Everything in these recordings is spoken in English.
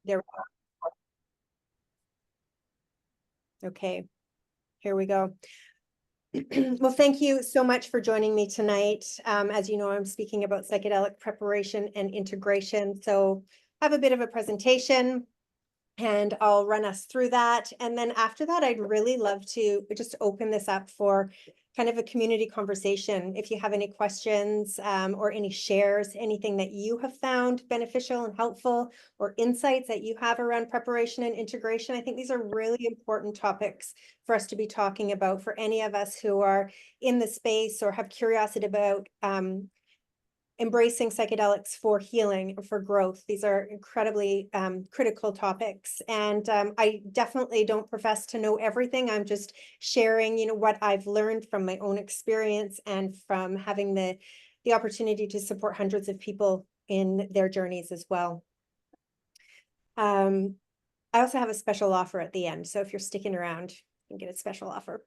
There. Okay, here we go. Well, thank you so much for joining me tonight. As you know, I'm speaking about psychedelic preparation and integration. So I have a bit of a presentation and I'll run us through that. And then after that, I'd really love to just open this up for kind of a community conversation. If you have any questions or any shares, anything that you have found beneficial and helpful, or insights that you have around preparation and integration, I think these are really important topics for us to be talking about for any of us who are in the space or have curiosity about embracing psychedelics for healing or for growth. These are incredibly critical topics. And I definitely don't profess to know everything. I'm just sharing, what I've learned from my own experience and from having the opportunity to support hundreds of people in their journeys as well. I also have a special offer at the end. So if you're sticking around, you can get a special offer.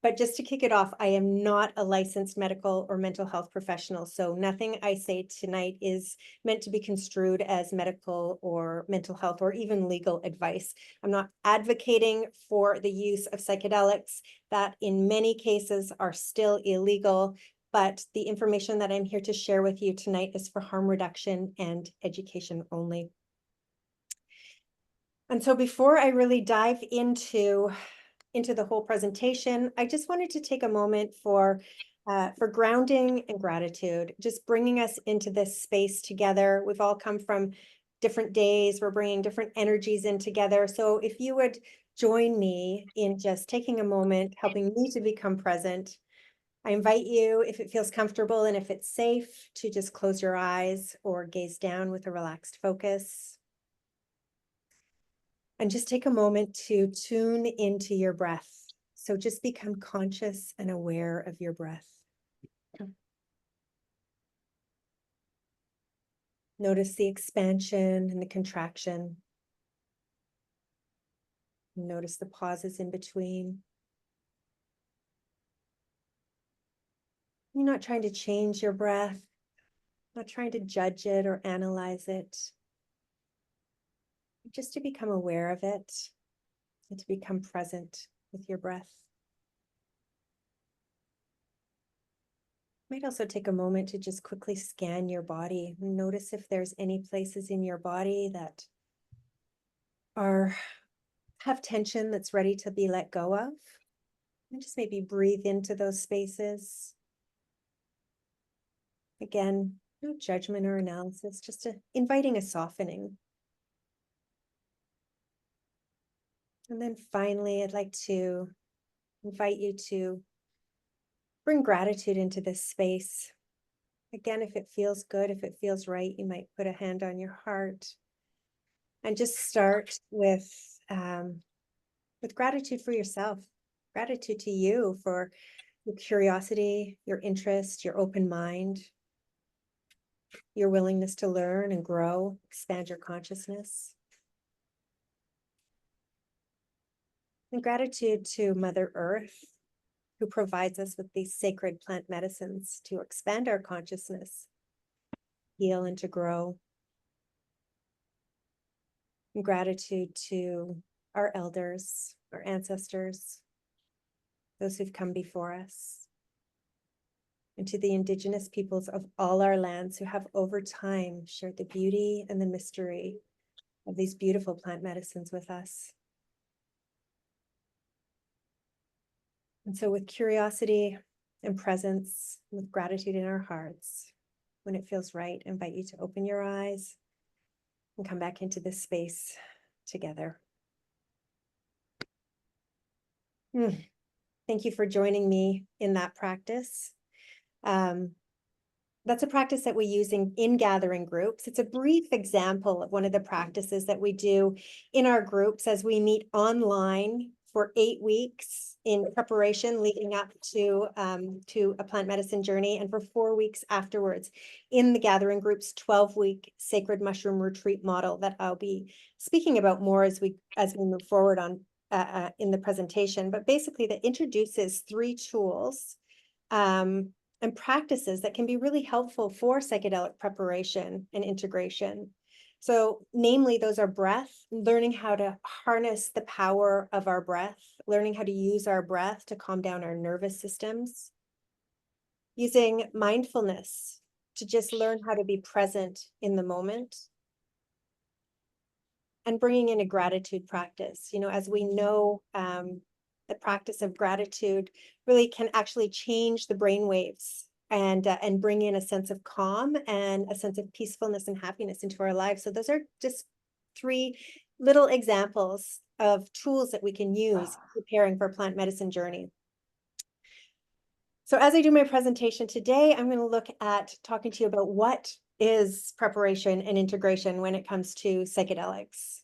But just to kick it off, I am not a licensed medical or mental health professional. So nothing I say tonight is meant to be construed as medical or mental health or even legal advice. I'm not advocating for the use of psychedelics that in many cases are still illegal, but the information that I'm here to share with you tonight is for harm reduction and education only. And so before I really dive into the whole presentation, I just wanted to take a moment for grounding and gratitude, just bringing us into this space together. We've all come from different days. We're bringing different energies in together. So if you would join me in just taking a moment, helping me to become present, I invite you, if it feels comfortable and if it's safe, to just close your eyes or gaze down with a relaxed focus. And just take a moment to tune into your breath. So just become conscious and aware of your breath. Notice the expansion and the contraction. Notice the pauses in between. You're not trying to change your breath, not trying to judge it or analyze it. Just to become aware of it and to become present with your breath. You might also take a moment to just quickly scan your body. Notice if there's any places in your body that have tension that's ready to be let go of. And just maybe breathe into those spaces. Again, no judgment or analysis, just inviting a softening. And then finally, I'd like to invite you to bring gratitude into this space. Again, if it feels good, if it feels right, you might put a hand on your heart and just start with gratitude for yourself, gratitude to you for your curiosity, your interest, your open mind, your willingness to learn and grow, expand your consciousness. And gratitude to Mother Earth, who provides us with these sacred plant medicines to expand our consciousness, heal and to grow. And gratitude to our elders, our ancestors, those who've come before us, and to the indigenous peoples of all our lands who have over time shared the beauty and the mystery of these beautiful plant medicines with us. And so with curiosity and presence, with gratitude in our hearts, when it feels right, I invite you to open your eyes and come back into this space together. Thank you for joining me in that practice. That's a practice that we use in gathering groups. It's a brief example of one of the practices that we do in our groups as we meet online for 8 weeks in preparation leading up to a plant medicine journey, and for 4 weeks afterwards in the gathering group's 12-week sacred mushroom retreat model that I'll be speaking about more as we move forward on in the presentation. But basically that introduces 3 tools and practices that can be really helpful for psychedelic preparation and integration. So namely, those are breath, learning how to harness the power of our breath, learning how to use our breath to calm down our nervous systems, using mindfulness to just learn how to be present in the moment, and bringing in a gratitude practice. As we know, the practice of gratitude really can actually change the brain waves and bring in a sense of calm and a sense of peacefulness and happiness into our lives. So those are just 3 little examples of tools that we can use preparing for a plant medicine journey. So as I do my presentation today, I'm going to look at talking to you about what is preparation and integration when it comes to psychedelics.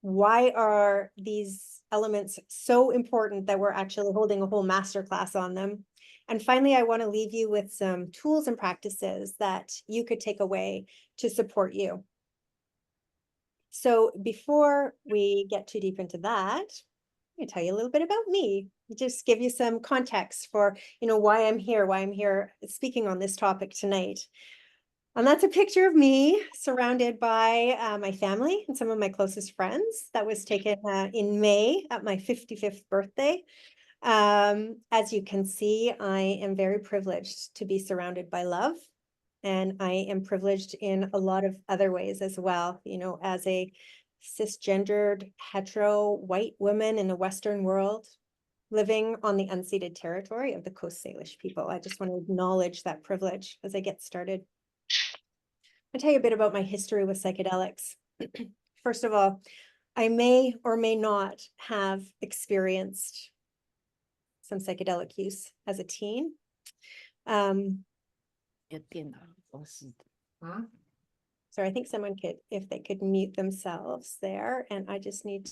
Why are these elements so important that we're actually holding a whole masterclass on them? And finally, I want to leave you with some tools and practices that you could take away to support you. So before we get too deep into that, I'm going to tell you a little bit about me, just give you some context for, why I'm here speaking on this topic tonight. And that's a picture of me surrounded by my family and some of my closest friends. That was taken in May at my 55th birthday. As you can see, I am very privileged to be surrounded by love. And I am privileged in a lot of other ways as well, as a cisgendered, hetero, white woman in the Western world, living on the unceded territory of the Coast Salish people. I just want to acknowledge that privilege as I get started. I'll tell you a bit about my history with psychedelics. First of all, I may or may not have experienced some psychedelic use as a teen. So I think someone could, if they could mute themselves there, and I just need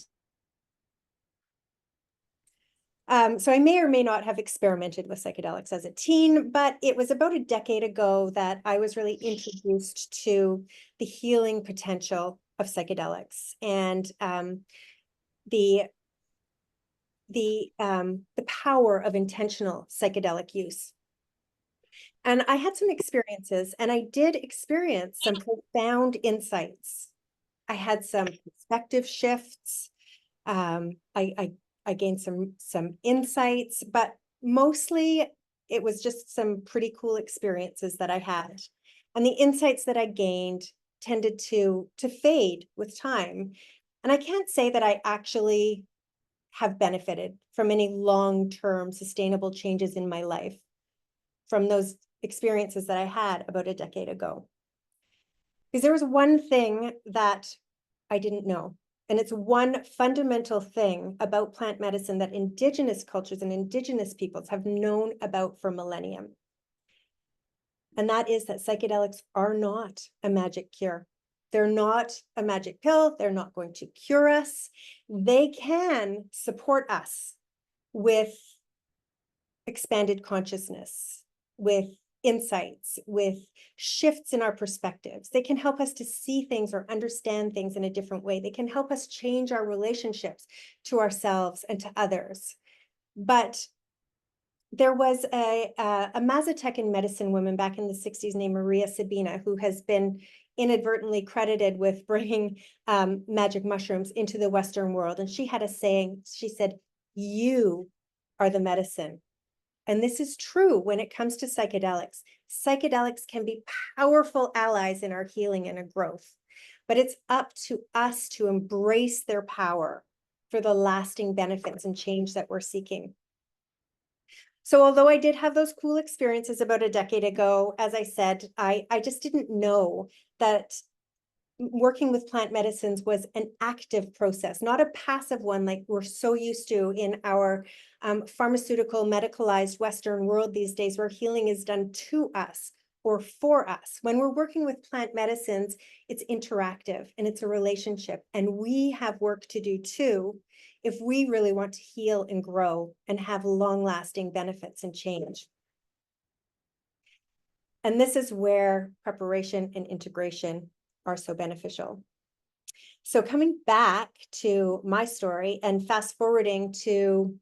so I may or may not have experimented with psychedelics as a teen, but it was about a decade ago that I was really introduced to the healing potential of psychedelics and the power of intentional psychedelic use. And I had some experiences, and I did experience some profound insights. I had some perspective shifts. I gained some insights, but mostly it was just some pretty cool experiences that I had. And the insights that I gained tended to fade with time. And I can't say that I actually have benefited from any long-term sustainable changes in my life from those experiences that I had about a decade ago. Because there was one thing that I didn't know. And it's one fundamental thing about plant medicine that indigenous cultures and indigenous peoples have known about for millennia. And that is that psychedelics are not a magic cure. They're not a magic pill. They're not going to cure us. They can support us with expanded consciousness, with insights, with shifts in our perspectives. They can help us to see things or understand things in a different way. They can help us change our relationships to ourselves and to others. But there was a Mazatecan medicine woman back in the 60s named Maria Sabina, who has been inadvertently credited with bringing magic mushrooms into the Western world. And she had a saying, she said, "You are the medicine." And this is true when it comes to psychedelics. Psychedelics can be powerful allies in our healing and our growth, but it's up to us to embrace their power for the lasting benefits and change that we're seeking. So although I did have those cool experiences about a decade ago, as I said, I just didn't know that working with plant medicines was an active process, not a passive one like we're so used to in our pharmaceutical medicalized Western world these days, where healing is done to us or for us. When we're working with plant medicines, it's interactive and it's a relationship. And we have work to do too, if we really want to heal and grow and have long-lasting benefits and change. And this is where preparation and integration are so beneficial. So coming back to my story and fast forwarding to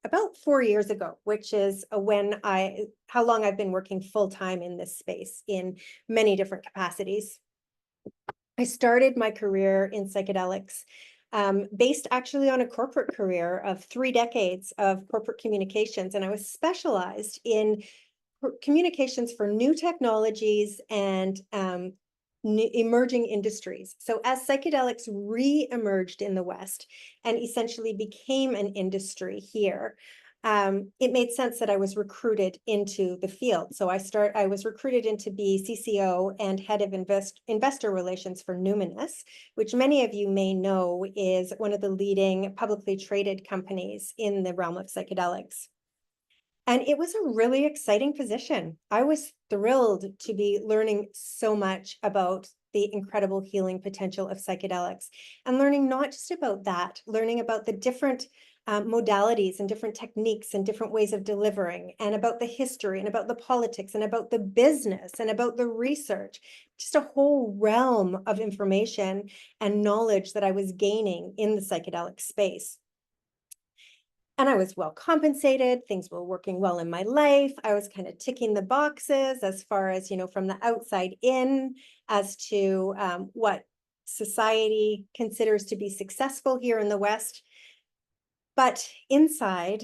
about 4 years ago, which is how long I've been working full-time in this space in many different capacities. I started my career in psychedelics based actually on a corporate career of 3 decades of corporate communications. And I was specialized in communications for new technologies and emerging industries. So as psychedelics re-emerged in the West and essentially became an industry here, it made sense that I was recruited into the field. So I was recruited in to be CCO and head of investor relations for Numinous, which many of you may know is one of the leading publicly traded companies in the realm of psychedelics. And it was a really exciting position. I was thrilled to be learning so much about the incredible healing potential of psychedelics and learning not just about that, learning about the different modalities and different techniques and different ways of delivering, and about the history and about the politics and about the business and about the research, just a whole realm of information and knowledge that I was gaining in the psychedelic space. And I was well compensated. Things were working well in my life. I was kind of ticking the boxes as far as, from the outside in, as to what society considers to be successful here in the West. But inside,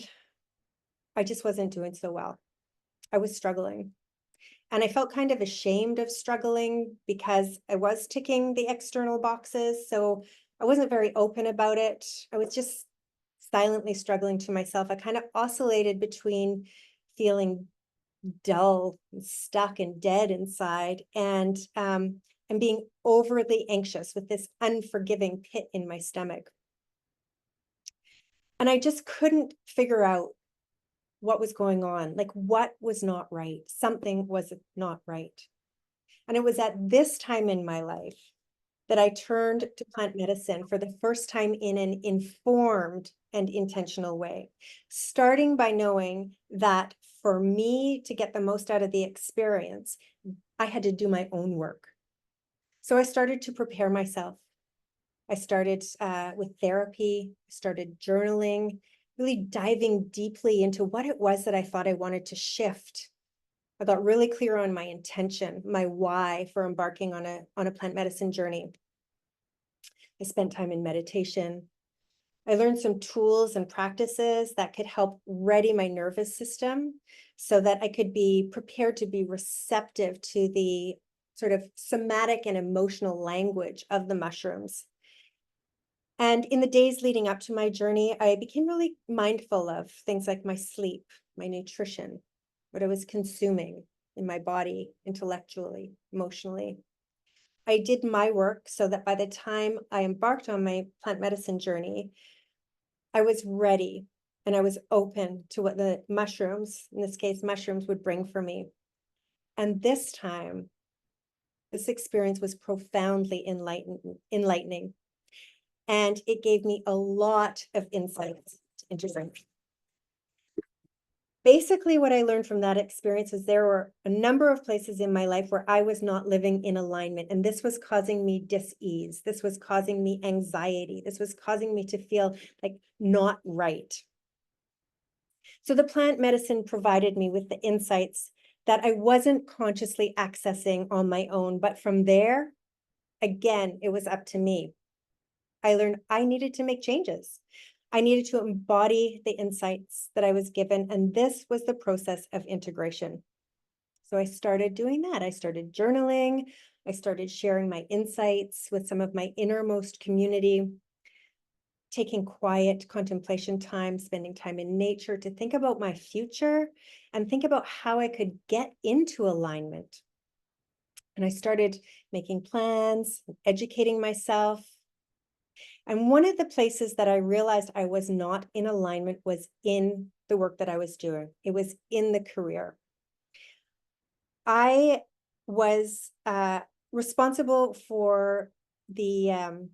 I just wasn't doing so well. I was struggling. And I felt kind of ashamed of struggling because I was ticking the external boxes. So I wasn't very open about it. I was just silently struggling to myself. I kind of oscillated between feeling dull, and stuck, and dead inside, and being overly anxious with this unforgiving pit in my stomach. And I just couldn't figure out what was going on, like what was not right. Something was not right. And it was at this time in my life that I turned to plant medicine for the first time in an informed and intentional way, starting by knowing that for me to get the most out of the experience, I had to do my own work. So I started to prepare myself. I started with therapy, started journaling, really diving deeply into what it was that I thought I wanted to shift. I got really clear on my intention, my why for embarking on a plant medicine journey. I spent time in meditation. I learned some tools and practices that could help ready my nervous system so that I could be prepared to be receptive to the sort of somatic and emotional language of the mushrooms. And in the days leading up to my journey, I became really mindful of things like my sleep, my nutrition, what I was consuming in my body, intellectually, emotionally. I did my work so that by the time I embarked on my plant medicine journey, I was ready and I was open to what the mushrooms, in this case, mushrooms, would bring for me. And this time, this experience was profoundly enlightening. And it gave me a lot of insights into drink. Basically, what I learned from that experience is there were a number of places in my life where I was not living in alignment, and this was causing me dis-ease. This was causing me anxiety. This was causing me to feel like not right. So the plant medicine provided me with the insights that I wasn't consciously accessing on my own, but from there, again, it was up to me. I learned I needed to make changes. I needed to embody the insights that I was given, and this was the process of integration. So I started doing that. I started journaling. I started sharing my insights with some of my innermost community, taking quiet contemplation time, spending time in nature to think about my future and think about how I could get into alignment. And I started making plans, educating myself. And one of the places that I realized I was not in alignment was in the work that I was doing. It was in the career. I was responsible for the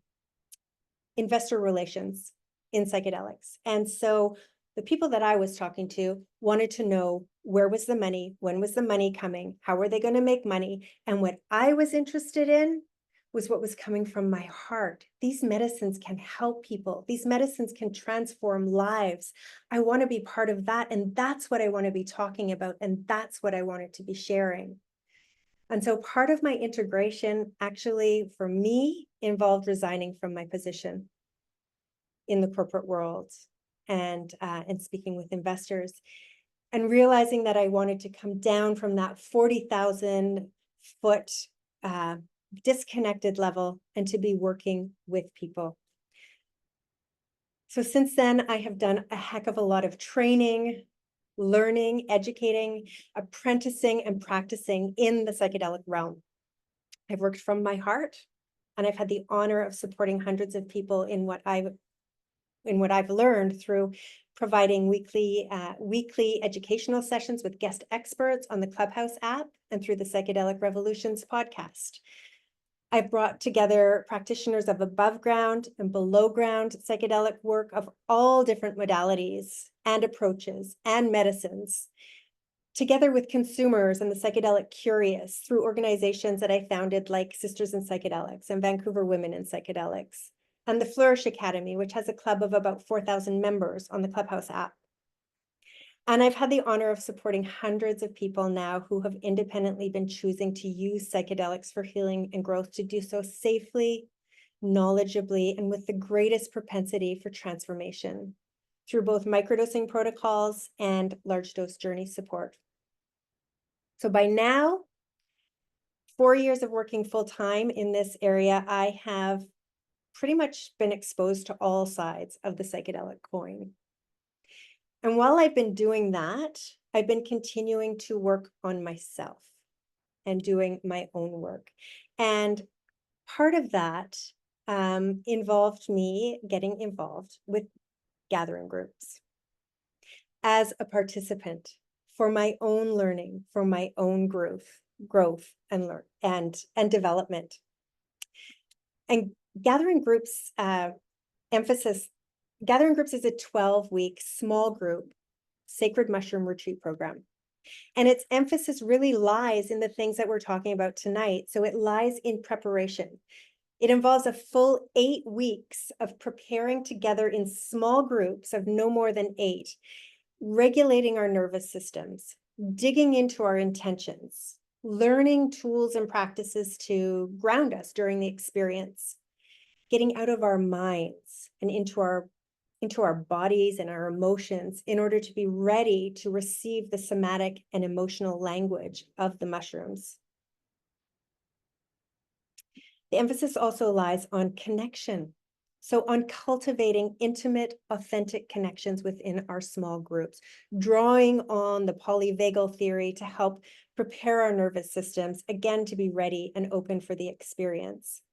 investor relations in psychedelics. And so the people that I was talking to wanted to know, where was the money? When was the money coming? How were they going to make money? And what I was interested in was what was coming from my heart. These medicines can help people. These medicines can transform lives. I want to be part of that. And that's what I want to be talking about. And that's what I wanted to be sharing. And so part of my integration actually, for me, involved resigning from my position in the corporate world and speaking with investors, and realizing that I wanted to come down from that 40,000 foot disconnected level and to be working with people. So since then, I have done a heck of a lot of training, learning, educating, apprenticing, and practicing in the psychedelic realm. I've worked from my heart, and I've had the honor of supporting hundreds of people in what I've learned through providing weekly educational sessions with guest experts on the Clubhouse app and through the Psychedelic Revolutions podcast. I've brought together practitioners of above ground and below ground psychedelic work of all different modalities and approaches and medicines, together with consumers and the psychedelic curious through organizations that I founded like Sisters in Psychedelics and Vancouver Women in Psychedelics, and the Flourish Academy, which has a club of about 4,000 members on the Clubhouse app. And I've had the honor of supporting hundreds of people now who have independently been choosing to use psychedelics for healing and growth, to do so safely, knowledgeably, and with the greatest propensity for transformation through both microdosing protocols and large dose journey support. So by now, 4 years of working full-time in this area, I have pretty much been exposed to all sides of the psychedelic coin. And while I've been doing that, I've been continuing to work on myself and doing my own work. And part of that involved me getting involved with gathering groups as a participant for my own learning, for my own growth and development. And gathering groups Gathering Groups is a 12-week small group sacred mushroom retreat program. And its emphasis really lies in the things that we're talking about tonight. So it lies in preparation. It involves a full 8 weeks of preparing together in small groups of no more than 8, regulating our nervous systems, digging into our intentions, learning tools and practices to ground us during the experience, getting out of our minds and into our bodies and our emotions in order to be ready to receive the somatic and emotional language of the mushrooms. The emphasis also lies on connection. So on cultivating intimate, authentic connections within our small groups, drawing on the polyvagal theory to help prepare our nervous systems, again, to be ready and open for the experience.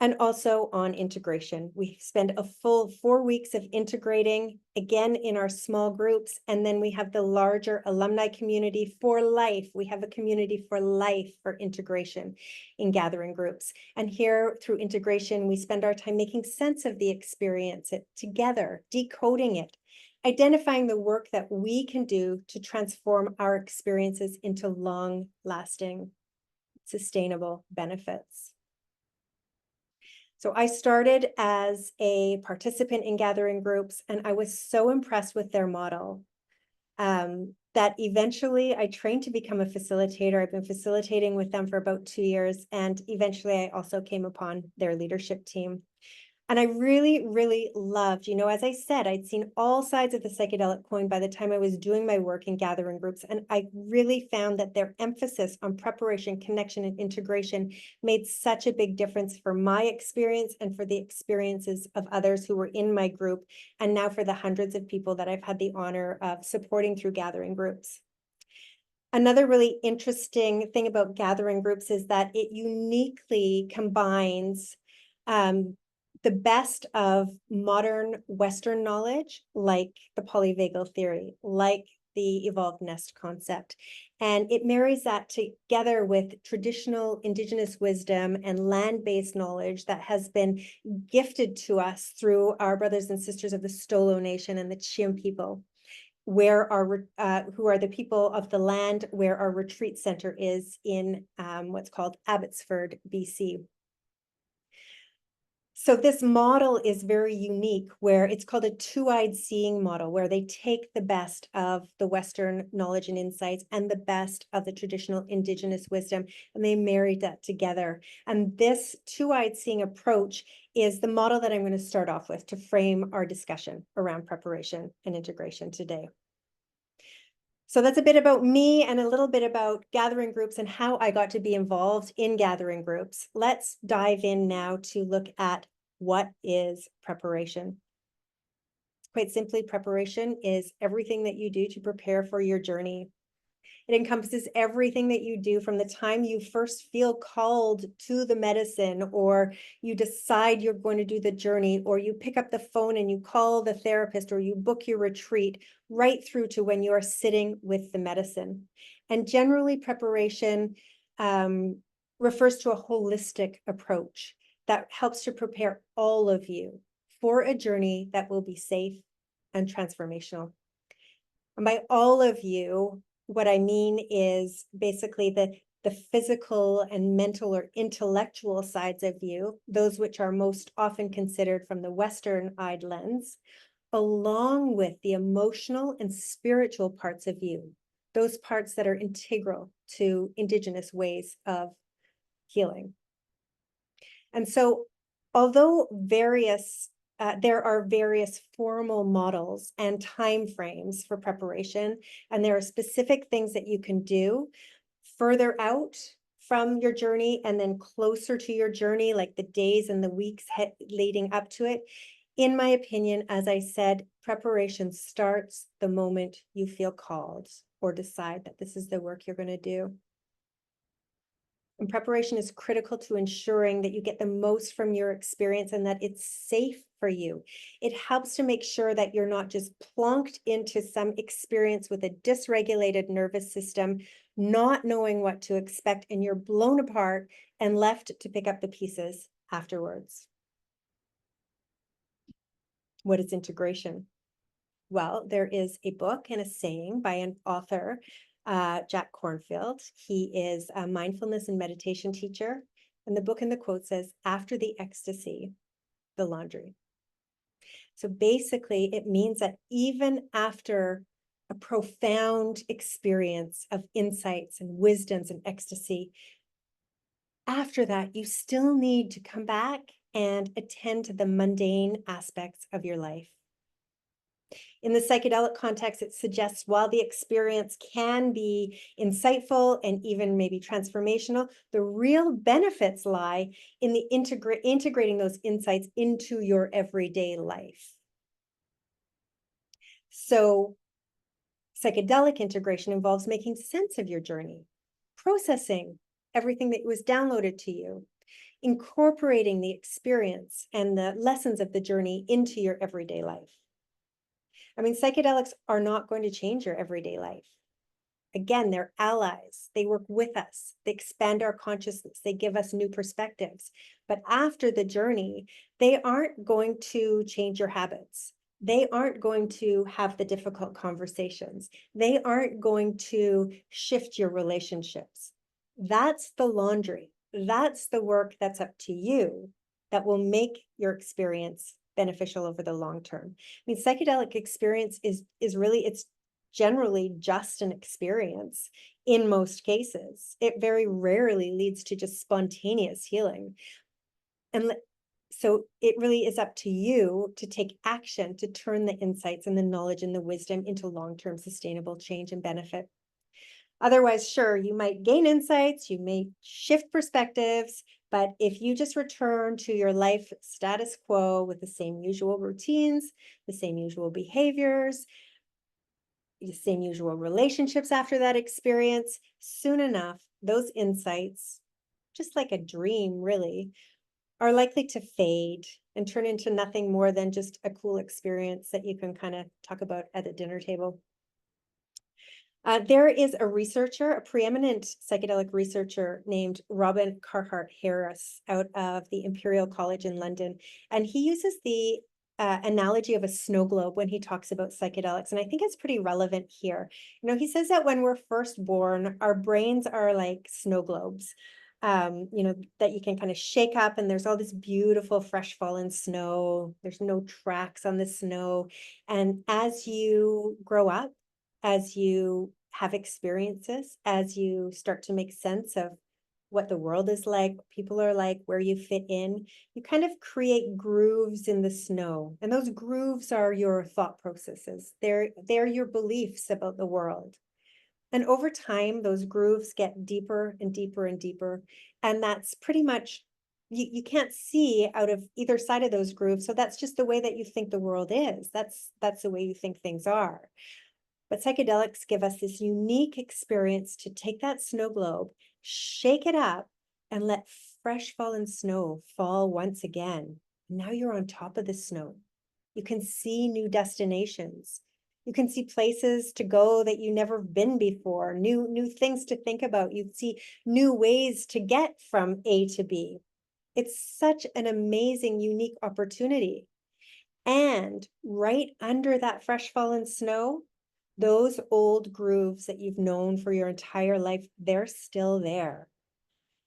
And also on integration. We spend a full 4 weeks of integrating, again, in our small groups. And then we have the larger alumni community for life. We have a community for life for integration in gathering groups. And here, through integration, we spend our time making sense of the experience together, decoding it, identifying the work that we can do to transform our experiences into long-lasting, sustainable benefits. So I started as a participant in gathering groups, and I was so impressed with their model that eventually I trained to become a facilitator. I've been facilitating with them for about 2 years, and eventually I also came upon their leadership team. And I really, really loved, as I said, I'd seen all sides of the psychedelic coin by the time I was doing my work in gathering groups. And I really found that their emphasis on preparation, connection, and integration made such a big difference for my experience and for the experiences of others who were in my group, and now for the hundreds of people that I've had the honor of supporting through gathering groups. Another really interesting thing about gathering groups is that it uniquely combines the best of modern Western knowledge, like the polyvagal theory, like the evolved nest concept. And it marries that together with traditional Indigenous wisdom and land-based knowledge that has been gifted to us through our brothers and sisters of the Stolo Nation and the Chim people, who are the people of the land where our retreat center is in what's called Abbotsford, BC. So this model is very unique, where it's called a two-eyed seeing model, where they take the best of the Western knowledge and insights and the best of the traditional Indigenous wisdom, and they married that together. And this two-eyed seeing approach is the model that I'm going to start off with to frame our discussion around preparation and integration today. So that's a bit about me and a little bit about gathering groups and how I got to be involved in gathering groups. Let's dive in now to look at what is preparation. Quite simply, preparation is everything that you do to prepare for your journey. It encompasses everything that you do from the time you first feel called to the medicine, or you decide you're going to do the journey, or you pick up the phone and you call the therapist, or you book your retreat, right through to when you are sitting with the medicine. And generally, preparation refers to a holistic approach that helps to prepare all of you for a journey that will be safe and transformational. And by all of you, what I mean is basically the physical and mental or intellectual sides of you, those which are most often considered from the Western-eyed lens, along with the emotional and spiritual parts of you, those parts that are integral to Indigenous ways of healing. And so, although there are various formal models and timeframes for preparation, and there are specific things that you can do further out from your journey and then closer to your journey, like the days and the weeks leading up to it. In my opinion, as I said, preparation starts the moment you feel called or decide that this is the work you're going to do. And preparation is critical to ensuring that you get the most from your experience and that it's safe for you. It helps to make sure that you're not just plonked into some experience with a dysregulated nervous system, not knowing what to expect, and you're blown apart and left to pick up the pieces afterwards. What is integration? Well, there is a book and a saying by an author, Jack Kornfield. He is a mindfulness and meditation teacher. And the book and the quote says, "After the ecstasy, the laundry." So basically, it means that even after a profound experience of insights and wisdoms and ecstasy, after that, you still need to come back and attend to the mundane aspects of your life. In the psychedelic context, it suggests while the experience can be insightful and even maybe transformational, the real benefits lie in the integrating those insights into your everyday life. So psychedelic integration involves making sense of your journey, processing everything that was downloaded to you, incorporating the experience and the lessons of the journey into your everyday life. I mean, psychedelics are not going to change your everyday life. Again, they're allies. They work with us. They expand our consciousness. They give us new perspectives. But after the journey, they aren't going to change your habits. They aren't going to have the difficult conversations. They aren't going to shift your relationships. That's the laundry. That's the work that's up to you that will make your experience beneficial over the long term. I mean, psychedelic experience is really, it's generally just an experience in most cases. It very rarely leads to just spontaneous healing. And so it really is up to you to take action to turn the insights and the knowledge and the wisdom into long-term sustainable change and benefit. Otherwise, sure, you might gain insights, you may shift perspectives, but if you just return to your life status quo with the same usual routines, the same usual behaviors, the same usual relationships after that experience, soon enough, those insights, just like a dream, really, are likely to fade and turn into nothing more than just a cool experience that you can kind of talk about at a dinner table. There is a researcher, a preeminent psychedelic researcher named Robin Carhart Harris out of the Imperial College in London. And he uses the analogy of a snow globe when he talks about psychedelics. And I think it's pretty relevant here. You know, he says that when we're first born, our brains are like snow globes. that you can kind of shake up, and there's all this beautiful fresh fallen snow. There's no tracks on the snow. And as you grow up, as you have experiences, as you start to make sense of what the world is like, what people are like, where you fit in, you kind of create grooves in the snow. And those grooves are your thought processes. They're your beliefs about the world. And over time, those grooves get deeper and deeper and deeper. And that's pretty much, you can't see out of either side of those grooves. So that's just the way that you think the world is. That's the way you think things are. But psychedelics give us this unique experience to take that snow globe, shake it up, and let fresh fallen snow fall once again. Now you're on top of the snow. You can see new destinations. You can see places to go that you never been before, new things to think about. You see new ways to get from A to B. It's such an amazing, unique opportunity. And right under that fresh fallen snow, those old grooves that you've known for your entire life, they're still there.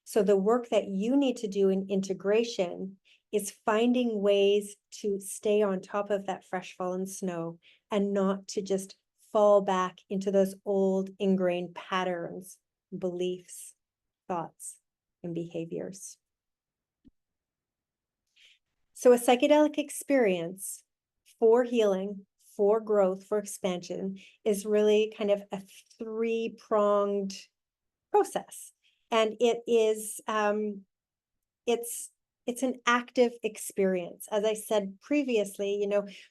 So the work that you need to do in integration is finding ways to stay on top of that fresh fallen snow and not to just fall back into those old ingrained patterns, beliefs, thoughts, and behaviors. So a psychedelic experience for healing, for growth, for expansion is really kind of a three-pronged process. And it is, it's an active experience. As I said previously,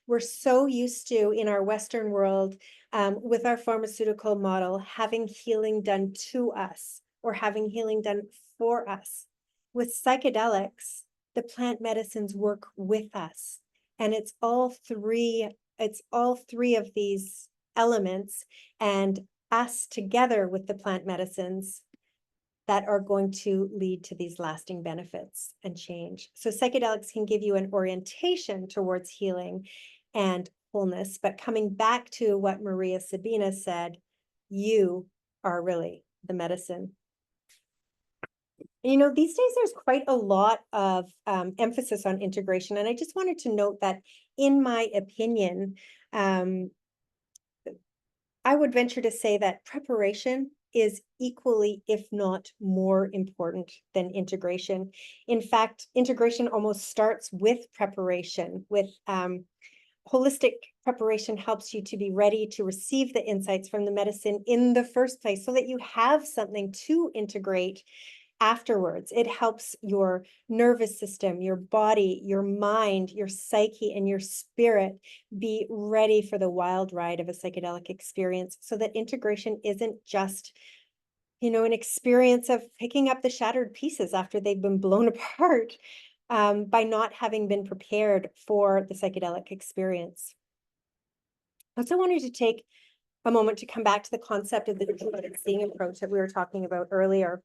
we're so used to, in our Western world, with our pharmaceutical model, having healing done to us or having healing done for us. With psychedelics, the plant medicines work with us. And it's all three of these elements and us together with the plant medicines that are going to lead to these lasting benefits and change. So psychedelics can give you an orientation towards healing and wholeness, but coming back to what Maria Sabina said, you are really the medicine. These days there's quite a lot of emphasis on integration, and I just wanted to note that, in my opinion, I would venture to say that preparation is equally, if not more important than integration. In fact, integration almost starts with preparation. With holistic preparation helps you to be ready to receive the insights from the medicine in the first place so that you have something to integrate afterwards. It helps your nervous system, your body, your mind, your psyche, and your spirit be ready for the wild ride of a psychedelic experience, so that integration isn't just, an experience of picking up the shattered pieces after they've been blown apart by not having been prepared for the psychedelic experience. I also wanted to take a moment to come back to the concept of the distributed seeing approach that we were talking about earlier.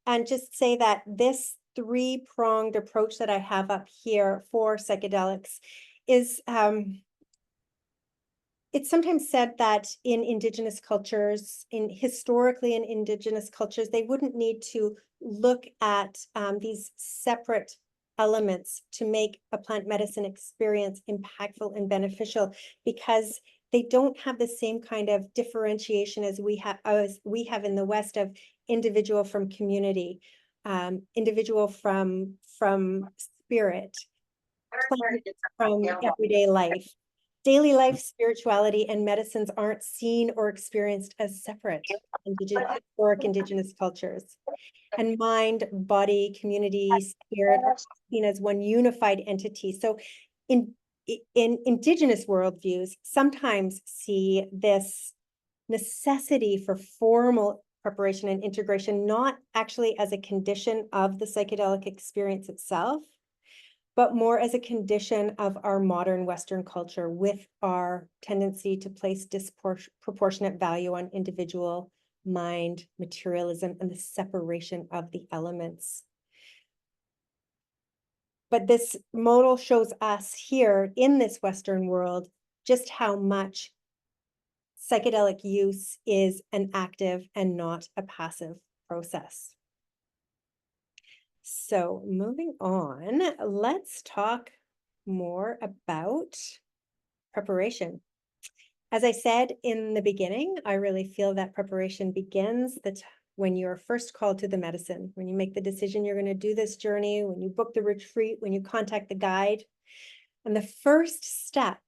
And just say that this three-pronged approach that I have up here for psychedelics is, it's sometimes said that in Indigenous cultures, historically in Indigenous cultures, they wouldn't need to look at these separate elements to make a plant medicine experience impactful and beneficial, because they don't have the same kind of differentiation as we have in the West, of individual from community, individual from spirit, plant from everyday life. Daily life, spirituality, and medicines aren't seen or experienced as separate in historic Indigenous cultures. And mind, body, community, spirit are seen as one unified entity. So in Indigenous worldviews, sometimes see this necessity for formal preparation and integration, not actually as a condition of the psychedelic experience itself, but more as a condition of our modern Western culture, with our tendency to place disproportionate value on individual mind, materialism, and the separation of the elements. But this modal shows us here in this Western world just how much psychedelic use is an active and not a passive process. So moving on, let's talk more about preparation. As I said in the beginning, I really feel that preparation begins when you're first called to the medicine, when you make the decision you're going to do this journey, when you book the retreat, when you contact the guide. And the first step,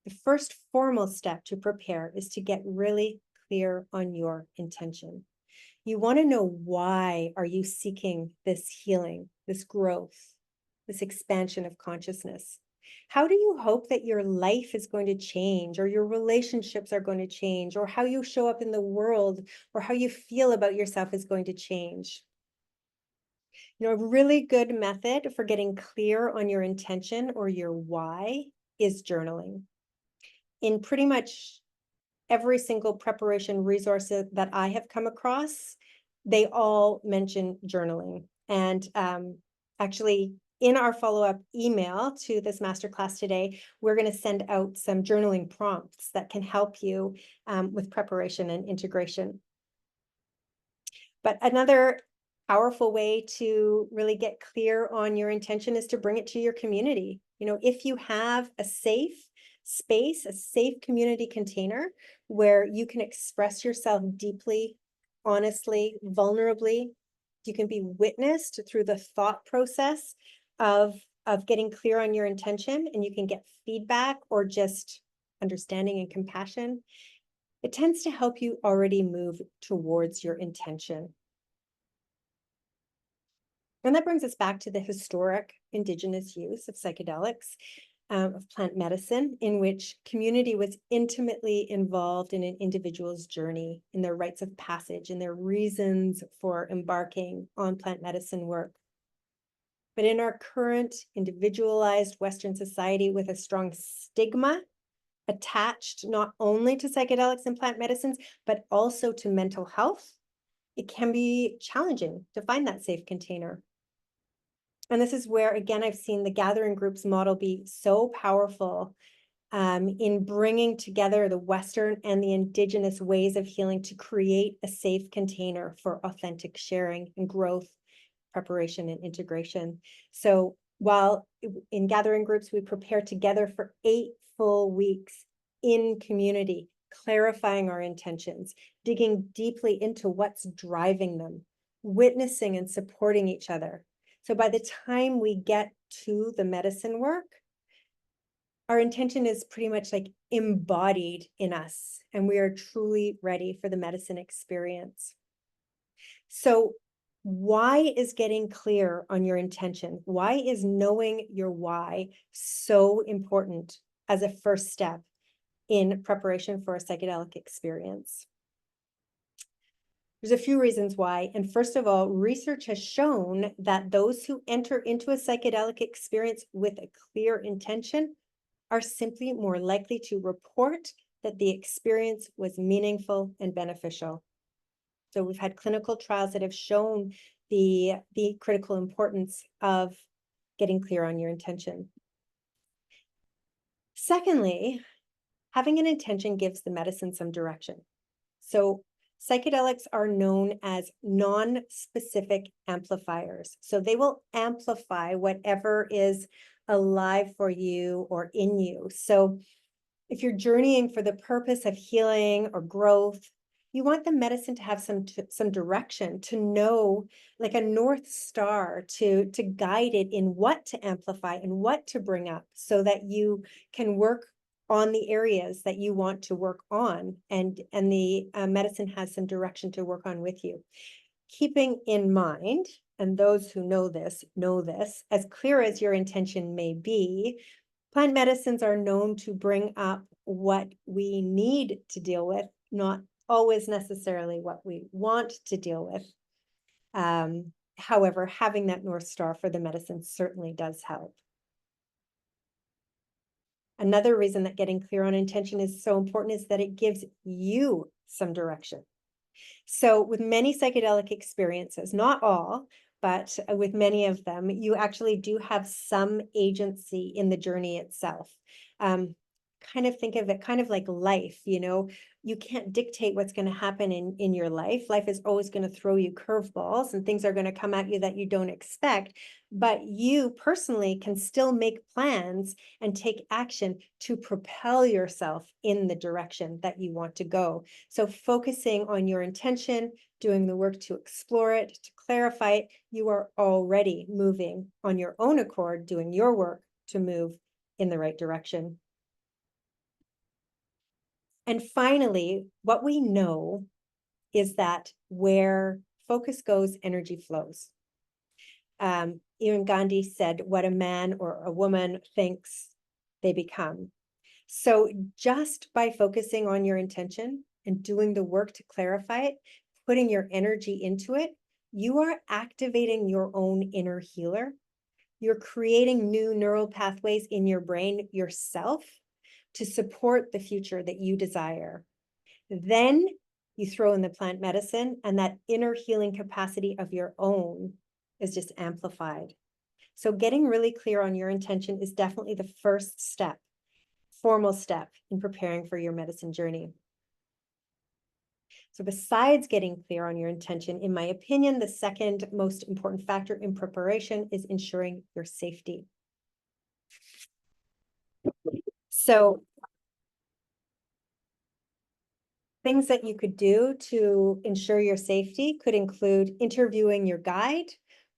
the first formal step to prepare is to get really clear on your intention. You want to know, why are you seeking this healing, this growth, this expansion of consciousness? How do you hope that your life is going to change, or your relationships are going to change, or how you show up in the world, or how you feel about yourself is going to change? You know, a really good method for getting clear on your intention or your why is journaling. In pretty much every single preparation resource that I have come across, they all mention journaling. And actually, in our follow-up email to this masterclass today, we're going to send out some journaling prompts that can help you with preparation and integration. But another powerful way to really get clear on your intention is to bring it to your community. You know, if you have a safe space, a safe community container where you can express yourself deeply, honestly, vulnerably, you can be witnessed through the thought process of getting clear on your intention, and you can get feedback or just understanding and compassion, it tends to help you already move towards your intention. And that brings us back to the historic indigenous use of psychedelics, of plant medicine, in which community was intimately involved in an individual's journey, in their rites of passage, and their reasons for embarking on plant medicine work. But in our current individualized Western society with a strong stigma attached not only to psychedelics and plant medicines, but also to mental health, it can be challenging to find that safe container. And this is where, again, I've seen the gathering groups model be so powerful in bringing together the Western and the indigenous ways of healing to create a safe container for authentic sharing and growth, preparation, and integration. So while in gathering groups, we prepare together for 8 full weeks in community, clarifying our intentions, digging deeply into what's driving them, witnessing and supporting each other. So by the time we get to the medicine work, our intention is pretty much like embodied in us, and we are truly ready for the medicine experience. So why is getting clear on your intention? Why is knowing your why so important as a first step in preparation for a psychedelic experience? There's a few reasons why. And first of all, research has shown that those who enter into a psychedelic experience with a clear intention are simply more likely to report that the experience was meaningful and beneficial. So we've had clinical trials that have shown the critical importance of getting clear on your intention. Secondly, having an intention gives the medicine some direction. So psychedelics are known as non-specific amplifiers. So they will amplify whatever is alive for you or in you. So if you're journeying for the purpose of healing or growth, you want the medicine to have some direction, to know, like a North Star, to guide it in what to amplify and what to bring up, so that you can work on the areas that you want to work on, and the medicine has some direction to work on with you. Keeping in mind, and those who know this, as clear as your intention may be, plant medicines are known to bring up what we need to deal with, not always necessarily what we want to deal with. However, having that North Star for the medicine certainly does help. Another reason that getting clear on intention is so important is that it gives you some direction. So with many psychedelic experiences, not all, but with many of them, you actually do have some agency in the journey itself. kind of think of it kind of like life, you know, you can't dictate what's going to happen in your life. Life is always going to throw you curveballs and things are going to come at you that you don't expect. But you personally can still make plans and take action to propel yourself in the direction that you want to go. So focusing on your intention, doing the work to explore it, to clarify it, you are already moving on your own accord, doing your work to move in the right direction. And finally, what we know is that where focus goes, energy flows. Even Gandhi said, what a man or a woman thinks, they become. So just by focusing on your intention and doing the work to clarify it, putting your energy into it, you are activating your own inner healer. You're creating new neural pathways in your brain yourself to support the future that you desire. Then you throw in the plant medicine, and that inner healing capacity of your own is just amplified. So getting really clear on your intention is definitely the first step, formal step in preparing for your medicine journey. So besides getting clear on your intention, in my opinion, the second most important factor in preparation is ensuring your safety. So things that you could do to ensure your safety could include interviewing your guide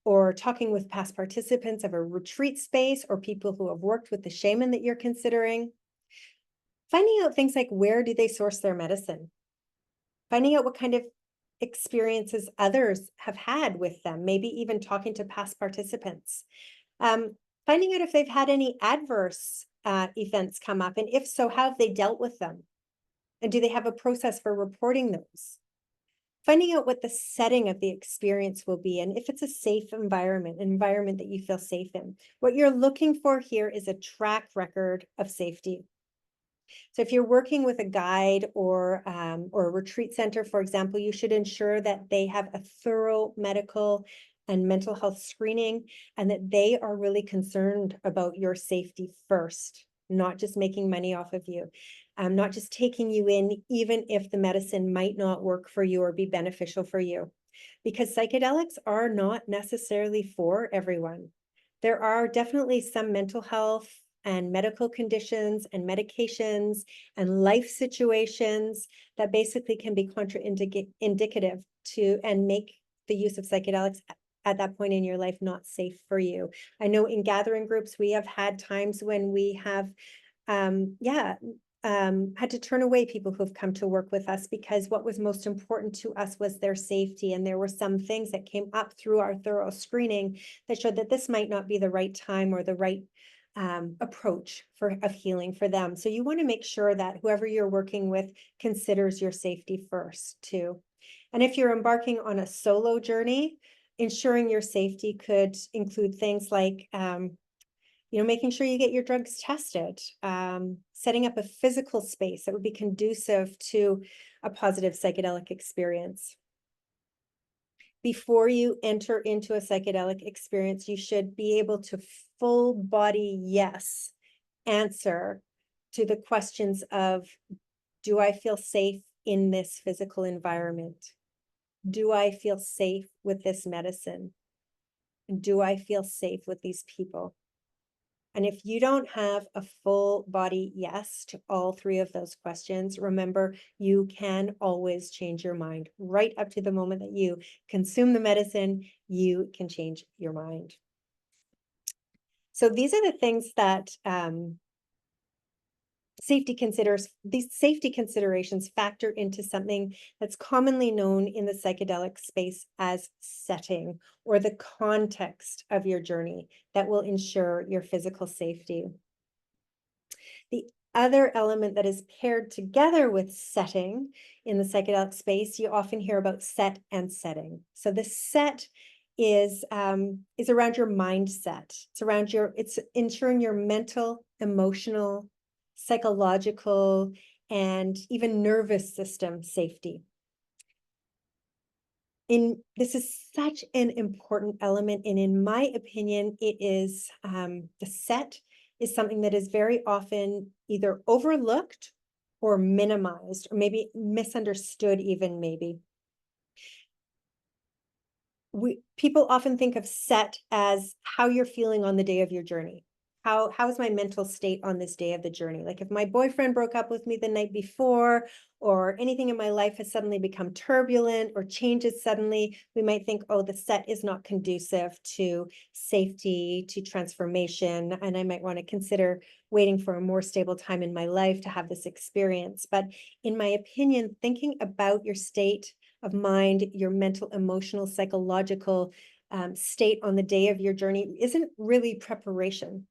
or talking with past participants of a retreat space or people who have worked with the shaman that you're considering. Finding out things like where do they source their medicine? Finding out what kind of experiences others have had with them, maybe even talking to past participants. Finding out if they've had any adverse events come up, and if so, how have they dealt with them? And do they have a process for reporting those? Finding out what the setting of the experience will be, and if it's a safe environment, an environment that you feel safe in. What you're looking for here is a track record of safety. So if you're working with a guide or a retreat center, for example, you should ensure that they have a thorough medical and mental health screening, and that they are really concerned about your safety first, not just making money off of you, not just taking you in, even if the medicine might not work for you or be beneficial for you. Because psychedelics are not necessarily for everyone. There are definitely some mental health and medical conditions and medications and life situations that basically can be contraindicative to and make the use of psychedelics at that point in your life not safe for you. I know in gathering groups, we have had times when we have, had to turn away people who've come to work with us because what was most important to us was their safety. And there were some things that came up through our thorough screening that showed that this might not be the right time or the right approach of healing for them. So you want to make sure that whoever you're working with considers your safety first too. And if you're embarking on a solo journey, ensuring your safety could include things like making sure you get your drugs tested, setting up a physical space that would be conducive to a positive psychedelic experience. Before you enter into a psychedelic experience, you should be able to full body yes answer to the questions of, do I feel safe in this physical environment? Do I feel safe with this medicine? Do I feel safe with these people? And if you don't have a full body yes to all three of those questions, remember, you can always change your mind. Right up to the moment that you consume the medicine, you can change your mind. So these are the things that these safety considerations factor into something that's commonly known in the psychedelic space as setting, or the context of your journey that will ensure your physical safety. The other element that is paired together with setting in the psychedelic space, you often hear about set and setting. So the set is around your mindset. It's ensuring your mental, emotional, psychological, and even nervous system safety. This is such an important element, and in my opinion, it is the set is something that is very often either overlooked or minimized, or maybe misunderstood even maybe. People often think of set as how you're feeling on the day of your journey. How is my mental state on this day of the journey? Like if my boyfriend broke up with me the night before, or anything in my life has suddenly become turbulent or changes suddenly, we might think, oh, the set is not conducive to safety, to transformation, and I might want to consider waiting for a more stable time in my life to have this experience. But in my opinion, thinking about your state of mind, your mental, emotional, psychological state on the day of your journey isn't really preparation.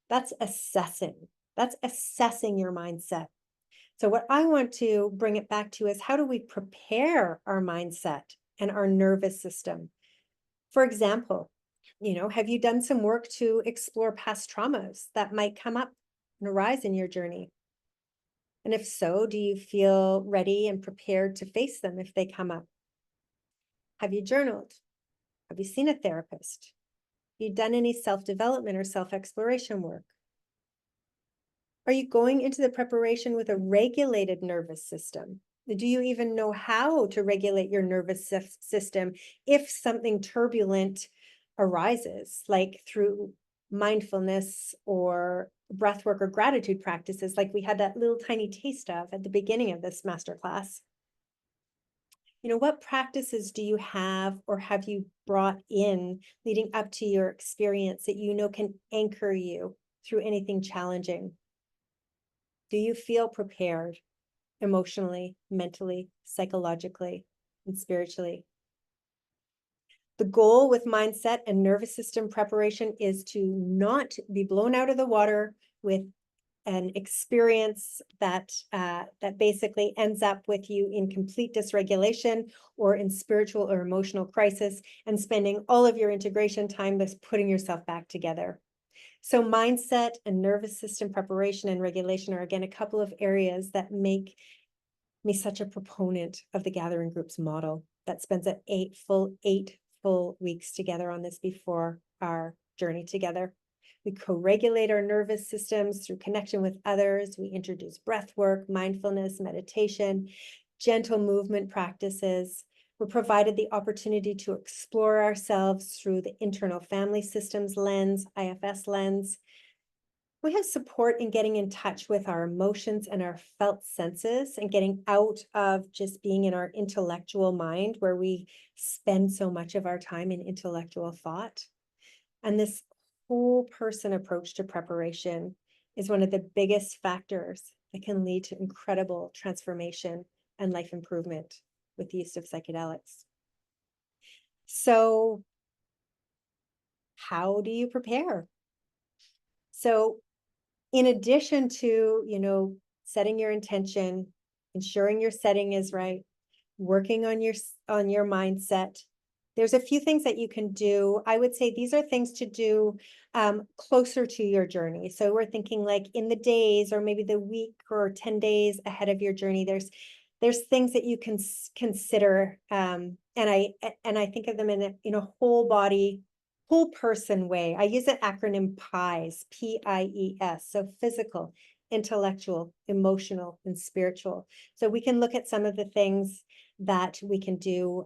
That's assessing. That's assessing your mindset. So what I want to bring it back to is, how do we prepare our mindset and our nervous system? For example, have you done some work to explore past traumas that might come up and arise in your journey? And if so, do you feel ready and prepared to face them if they come up? Have you journaled? Have you seen a therapist? Have you done any self-development or self-exploration work? Are you going into the preparation with a regulated nervous system? Do you even know how to regulate your nervous system if something turbulent arises, like through mindfulness or breath work or gratitude practices, like we had that little tiny taste of at the beginning of this masterclass? What practices do you have or have you brought in leading up to your experience that can anchor you through anything challenging? Do you feel prepared emotionally, mentally, psychologically, and spiritually? The goal with mindset and nervous system preparation is to not be blown out of the water with an experience that basically ends up with you in complete dysregulation or in spiritual or emotional crisis, and spending all of your integration time just putting yourself back together. So mindset and nervous system preparation and regulation are, again, a couple of areas that make me such a proponent of the Gathering Groups model that spends 8 full weeks together on this before our journey together. We co-regulate our nervous systems through connection with others. We introduce breath work, mindfulness, meditation, gentle movement practices. We're provided the opportunity to explore ourselves through the internal family systems lens, IFS lens. We have support in getting in touch with our emotions and our felt senses, and getting out of just being in our intellectual mind, where we spend so much of our time in intellectual thought. And this whole person approach to preparation is one of the biggest factors that can lead to incredible transformation and life improvement with the use of psychedelics. So how do you prepare? So in addition to, setting your intention, ensuring your setting is right, working on your mindset, there's a few things that you can do. I would say these are things to do closer to your journey. So we're thinking like in the days or maybe the week or 10 days ahead of your journey, there's things that you can consider. And I think of them in a whole body, whole person way. I use the acronym PIES, PIES. So physical, intellectual, emotional, and spiritual. So we can look at some of the things that we can do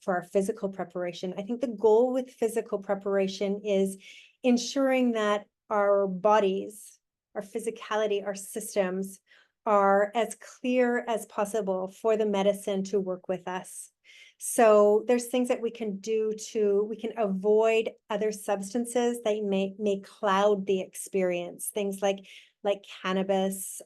for our physical preparation. I think the goal with physical preparation is ensuring that our bodies, our physicality, our systems are as clear as possible for the medicine to work with us. So there's things that we can do we can avoid other substances that may cloud the experience. Things like cannabis,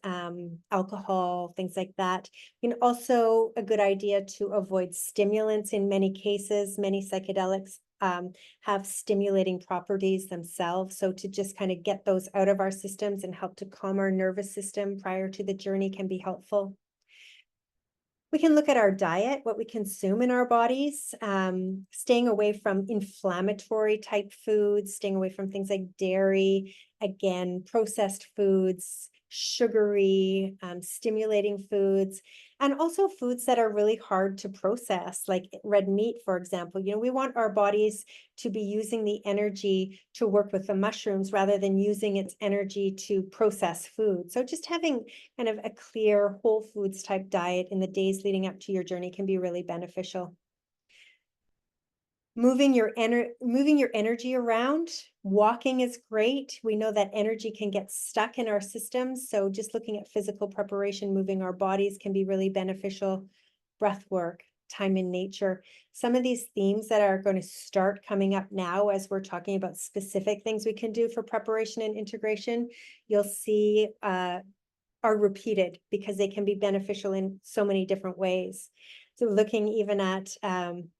alcohol, things like that. And also a good idea to avoid stimulants in many cases. Many psychedelics have stimulating properties themselves. So to just kind of get those out of our systems and help to calm our nervous system prior to the journey can be helpful. We can look at our diet, what we consume in our bodies, staying away from inflammatory type foods, staying away from things like dairy, again, processed foods, sugary, stimulating foods. And also foods that are really hard to process, like red meat, for example. We want our bodies to be using the energy to work with the mushrooms rather than using its energy to process food. So just having kind of a clear whole foods type diet in the days leading up to your journey can be really beneficial. Moving your energy around, walking is great. We know that energy can get stuck in our systems, so just looking at physical preparation, moving our bodies can be really beneficial. Breath work, time in nature. Some of these themes that are going to start coming up now as we're talking about specific things we can do for preparation and integration, you'll see are repeated because they can be beneficial in so many different ways. So looking even at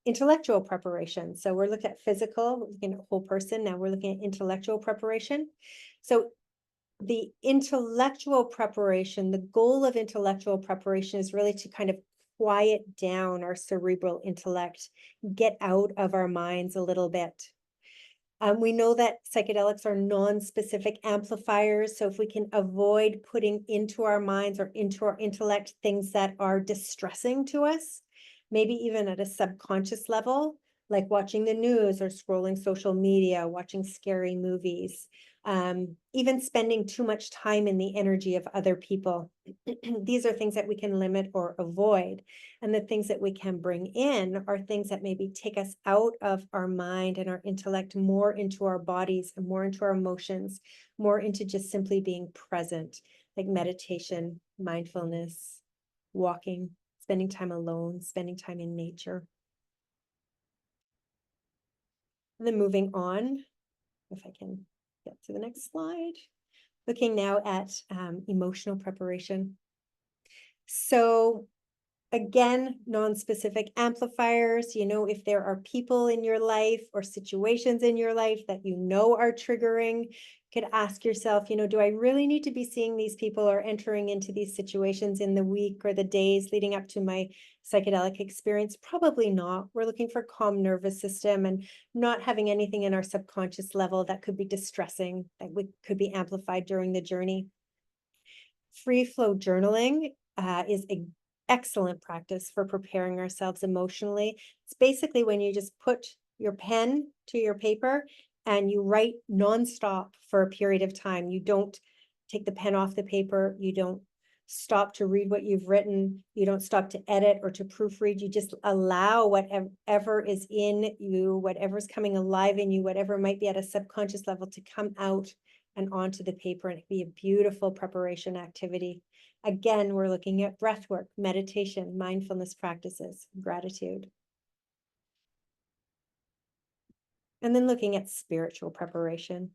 intellectual preparation. So we're looking at physical, we're looking at whole person. Now we're looking at intellectual preparation. So the intellectual preparation, the goal of intellectual preparation is really to kind of quiet down our cerebral intellect, get out of our minds a little bit. We know that psychedelics are non-specific amplifiers. So if we can avoid putting into our minds or into our intellect things that are distressing to us, maybe even at a subconscious level, like watching the news or scrolling social media, watching scary movies, even spending too much time in the energy of other people. These are things that we can limit or avoid. And the things that we can bring in are things that maybe take us out of our mind and our intellect, more into our bodies and more into our emotions, more into just simply being present, like meditation, mindfulness, walking, spending time alone, spending time in nature. And then moving on, if I can get to the next slide, looking now at emotional preparation. So again, non-specific amplifiers, if there are people in your life or situations in your life that are triggering, you could ask yourself, do I really need to be seeing these people or entering into these situations in the week or the days leading up to my psychedelic experience? Probably not. We're looking for calm nervous system and not having anything in our subconscious level that could be distressing, that could be amplified during the journey. Free flow journaling is an excellent practice for preparing ourselves emotionally. It's basically when you just put your pen to your paper and you write nonstop for a period of time. You don't take the pen off the paper. You don't stop to read what you've written. You don't stop to edit or to proofread. You just allow whatever is in you, whatever's coming alive in you, whatever might be at a subconscious level to come out and onto the paper, and it can be a beautiful preparation activity. Again, we're looking at breath work, meditation, mindfulness practices, gratitude. And then looking at spiritual preparation.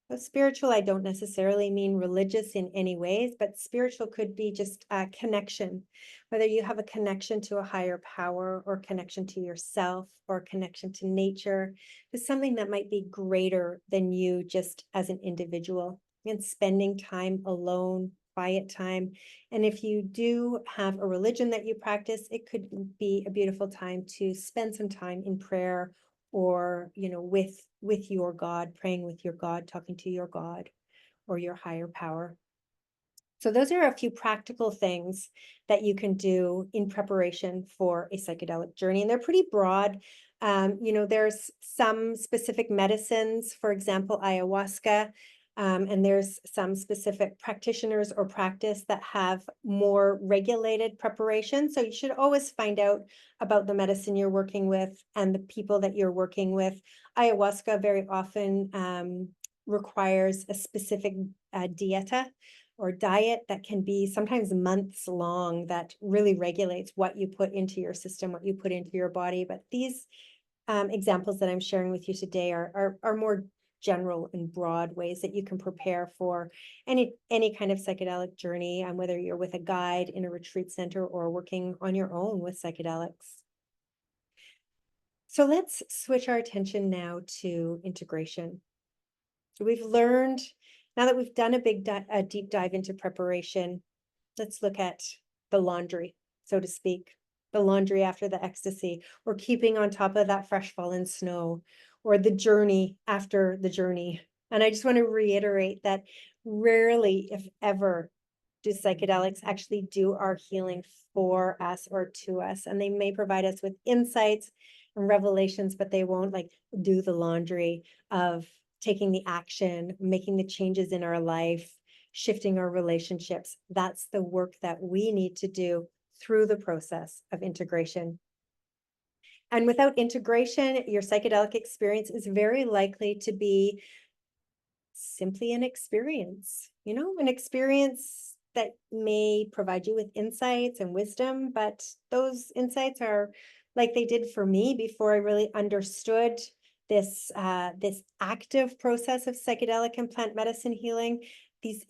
But spiritual, I don't necessarily mean religious in any ways, but spiritual could be just a connection, whether you have a connection to a higher power or connection to yourself or connection to nature, to something that might be greater than you just as an individual, and spending time alone, quiet time. And if you do have a religion that you practice, it could be a beautiful time to spend some time in prayer or with your God, praying with your God, talking to your God or your higher power. So those are a few practical things that you can do in preparation for a psychedelic journey, and they're pretty broad. There's some specific medicines, for example, ayahuasca, and there's some specific practitioners or practice that have more regulated preparation. So you should always find out about the medicine you're working with and the people that you're working with. Ayahuasca very often requires a specific dieta or diet that can be sometimes months long, that really regulates what you put into your system, what you put into your body. But these examples that I'm sharing with you today are more general and broad ways that you can prepare for any kind of psychedelic journey, whether you're with a guide in a retreat center or working on your own with psychedelics. So let's switch our attention now to integration. We've learned, now that we've done a deep dive into preparation, let's look at the laundry, so to speak, the laundry after the ecstasy, or keeping on top of that fresh fallen snow, or the journey after the journey. And I just want to reiterate that rarely, if ever, do psychedelics actually do our healing for us or to us. And they may provide us with insights and revelations, but they won't like do the laundry of taking the action, making the changes in our life, shifting our relationships. That's the work that we need to do through the process of integration. And without integration, your psychedelic experience is very likely to be simply an experience, an experience that may provide you with insights and wisdom, but those insights are like they did for me before I really understood this active process of psychedelic and plant medicine healing. These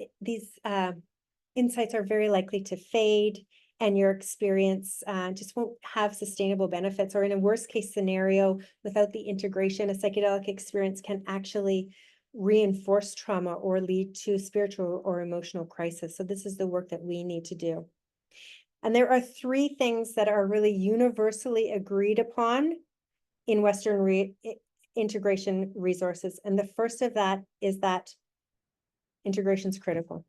insights are very likely to fade, and your experience just won't have sustainable benefits. Or in a worst case scenario, without the integration, a psychedelic experience can actually reinforce trauma or lead to spiritual or emotional crisis. So this is the work that we need to do. And there are three things that are really universally agreed upon in Western integration resources. And the first of that is that integration is critical.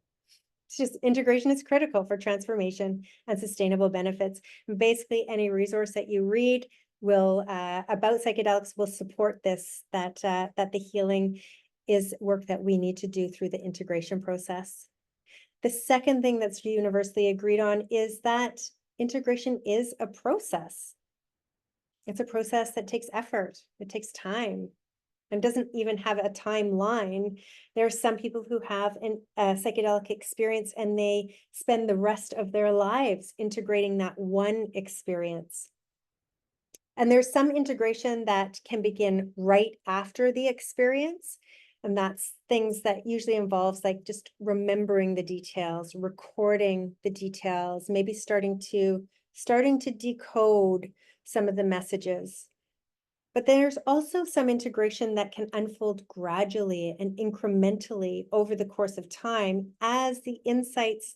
It's just integration is critical for transformation and sustainable benefits. And basically, any resource that you read will about psychedelics will support this, that the healing is work that we need to do through the integration process. The second thing that's universally agreed on is that integration is a process. It's a process that takes effort. It takes time and doesn't even have a timeline. There are some people who have a psychedelic experience and they spend the rest of their lives integrating that one experience. And there's some integration that can begin right after the experience. And that's things that usually involves like just remembering the details, recording the details, maybe starting to decode some of the messages. But there's also some integration that can unfold gradually and incrementally over the course of time as the insights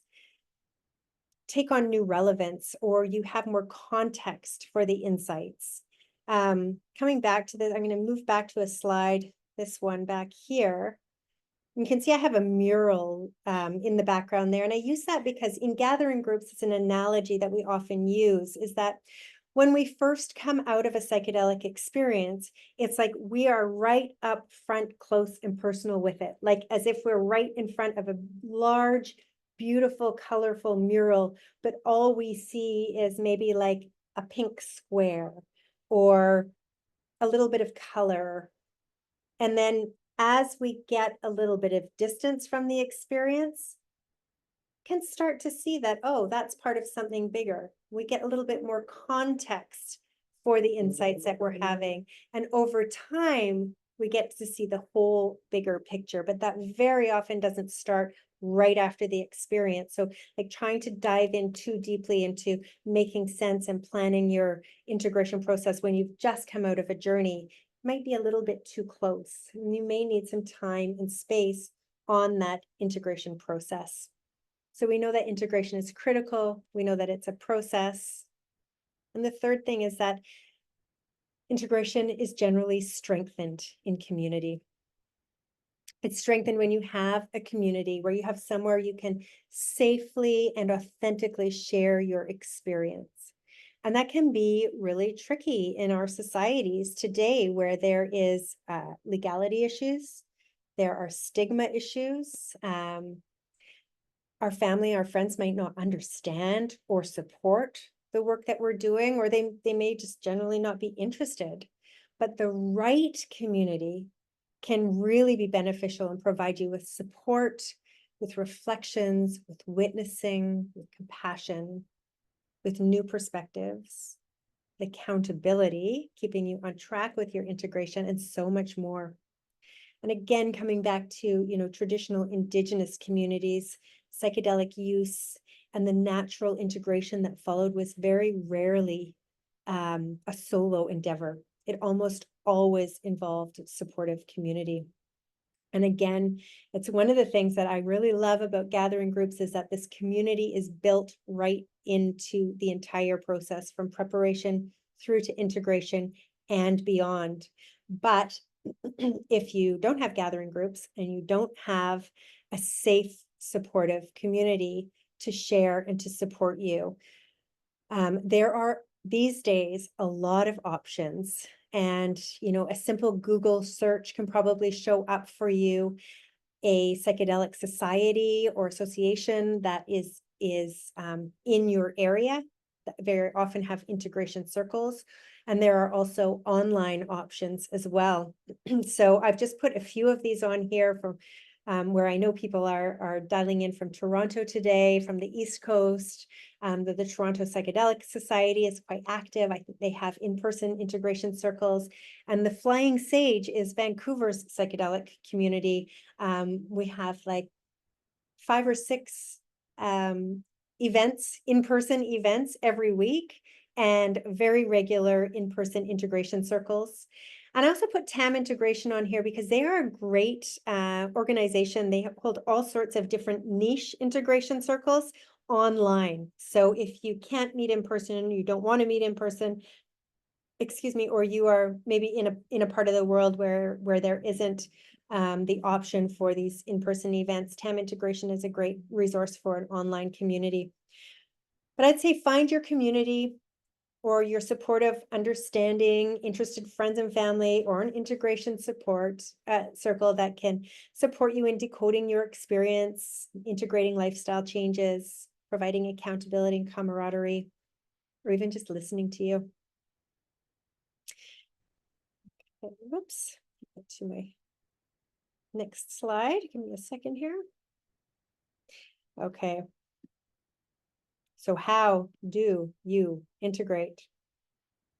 take on new relevance or you have more context for the insights. Coming back to this, I'm going to move back to a slide, this one back here. You can see I have a mural in the background there. And I use that because in gathering groups, it's an analogy that we often use, is that when we first come out of a psychedelic experience, it's like we are right up front, close and personal with it, like as if we're right in front of a large, beautiful, colorful mural, but all we see is maybe like a pink square or a little bit of color. And then as we get a little bit of distance from the experience, can start to see that, oh, that's part of something bigger. We get a little bit more context for the insights that we're having. And over time, we get to see the whole bigger picture, but that very often doesn't start right after the experience. So like trying to dive in too deeply into making sense and planning your integration process when you've just come out of a journey might be a little bit too close. And you may need some time and space on that integration process. So we know that integration is critical. We know that it's a process. And the third thing is that integration is generally strengthened in community. It's strengthened when you have a community where you have somewhere you can safely and authentically share your experience. And that can be really tricky in our societies today where there is legality issues, there are stigma issues, our family, our friends might not understand or support the work that we're doing, or they may just generally not be interested. But the right community can really be beneficial and provide you with support, with reflections, with witnessing, with compassion, with new perspectives, accountability, keeping you on track with your integration, and so much more. And again, coming back to, traditional indigenous communities, psychedelic use and the natural integration that followed was very rarely a solo endeavor. It almost always involved supportive community. And again, it's one of the things that I really love about gathering groups is that this community is built right into the entire process from preparation through to integration and beyond. But if you don't have gathering groups and you don't have a safe, supportive community to share and to support you. There are these days a lot of options, and a simple Google search can probably show up for you a psychedelic society or association that is in your area, that very often have integration circles. And there are also online options as well. So I've just put a few of these on here from where I know people are dialing in from Toronto today, from the East Coast. The Toronto Psychedelic Society is quite active. I think they have in-person integration circles. And the Flying Sage is Vancouver's psychedelic community. We have like 5 or 6 events, in-person events every week, and very regular in-person integration circles. And I also put TAM Integration on here because they are a great organization. They hold all sorts of different niche integration circles online. So if you can't meet in person, you don't want to meet in person, excuse me, or you are maybe in a part of the world where there isn't the option for these in-person events, TAM Integration is a great resource for an online community. But I'd say find your community or your supportive, understanding, interested friends and family, or an integration support circle that can support you in decoding your experience, integrating lifestyle changes, providing accountability and camaraderie, or even just listening to you. Okay, whoops, get to my next slide. Give me a second here. Okay. So how do you integrate?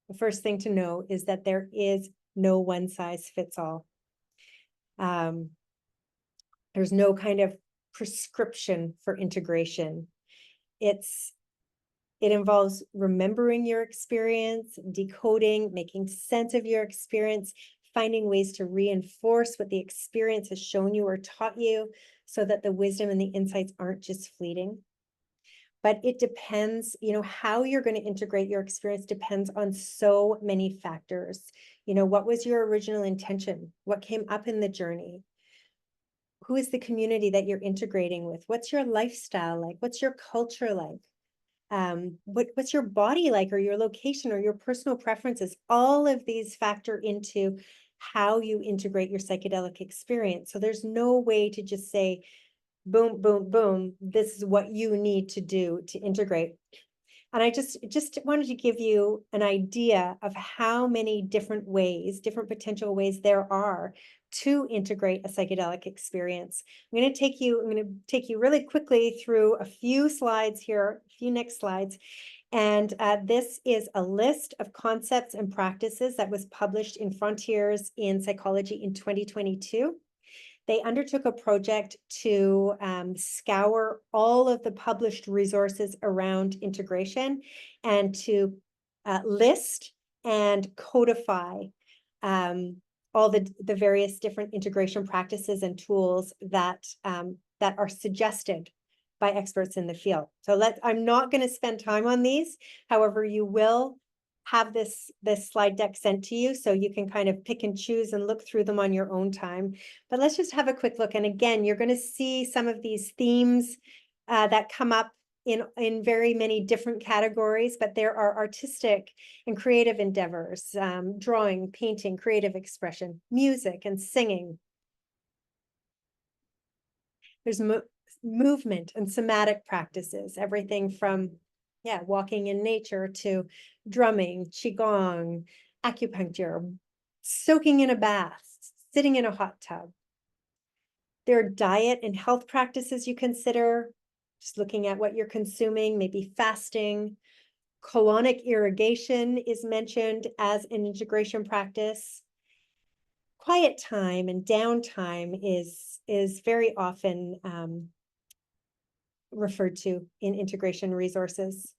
The first thing to know is that there is no one size fits all. There's no kind of prescription for integration. It involves remembering your experience, decoding, making sense of your experience, finding ways to reinforce what the experience has shown you or taught you so that the wisdom and the insights aren't just fleeting. But it depends, how you're going to integrate your experience depends on so many factors. What was your original intention? What came up in the journey? Who is the community that you're integrating with? What's your lifestyle like? What's your culture like? What's your body like, or your location, or your personal preferences? All of these factor into how you integrate your psychedelic experience. So there's no way to just say, boom, boom, boom, this is what you need to do to integrate. And I just wanted to give you an idea of how many different ways, different potential ways there are to integrate a psychedelic experience. I'm going to take you really quickly through a few slides here, a few next slides. And this is a list of concepts and practices that was published in Frontiers in Psychology in 2022. They undertook a project to scour all of the published resources around integration and to list and codify all the various different integration practices and tools that are suggested by experts in the field. So I'm not going to spend time on these. However, you will have this slide deck sent to you so you can kind of pick and choose and look through them on your own time. But let's just have a quick look. And again, you're going to see some of these themes that come up in very many different categories, but there are artistic and creative endeavors, drawing, painting, creative expression, music, and singing. There's movement and somatic practices, everything from walking in nature to drumming, qigong, acupuncture, soaking in a bath, sitting in a hot tub. There are diet and health practices you consider, just looking at what you're consuming, maybe fasting. Colonic irrigation is mentioned as an integration practice. Quiet time and downtime is very often referred to in integration resources.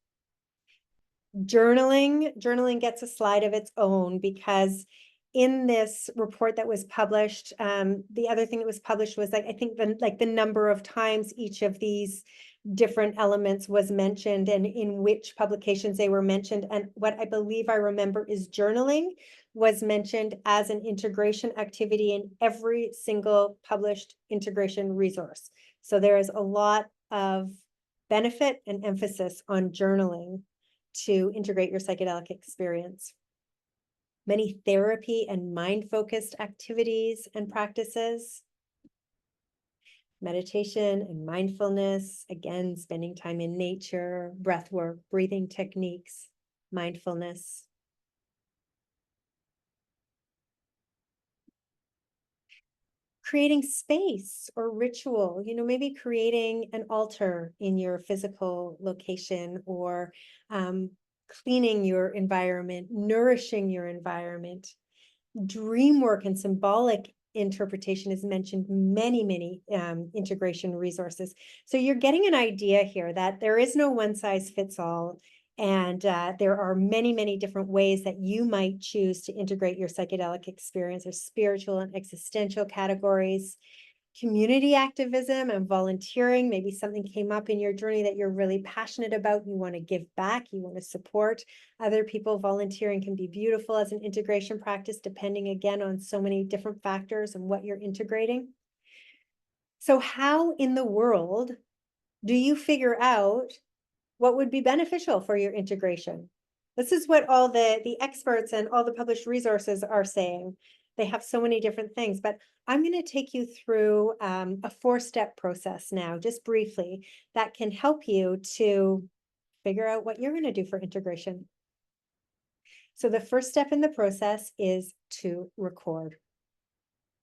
Journaling gets a slide of its own because in this report that was published, the other thing that was published was I think the number of times each of these different elements was mentioned and in which publications they were mentioned. And what I believe I remember is journaling was mentioned as an integration activity in every single published integration resource. So there is a lot of benefit and emphasis on journaling to integrate your psychedelic experience. Many therapy and mind-focused activities and practices, meditation and mindfulness, again, spending time in nature, breath work, breathing techniques, mindfulness. Creating space or ritual, maybe creating an altar in your physical location, or cleaning your environment, nourishing your environment. Dream work and symbolic interpretation is mentioned many integration resources. So you're getting an idea here that there is no one size fits all. And there are many different ways that you might choose to integrate your psychedelic experience. There's spiritual and existential categories. Community activism and volunteering, maybe something came up in your journey that you're really passionate about, you want to give back, you want to support other people. Volunteering can be beautiful as an integration practice, depending again on so many different factors and what you're integrating. So how in the world do you figure out what would be beneficial for your integration? This is what all the experts and all the published resources are saying. They have so many different things, but I'm going to take you through a 4-step process now, just briefly, that can help you to figure out what you're going to do for integration. So the first step in the process is to record.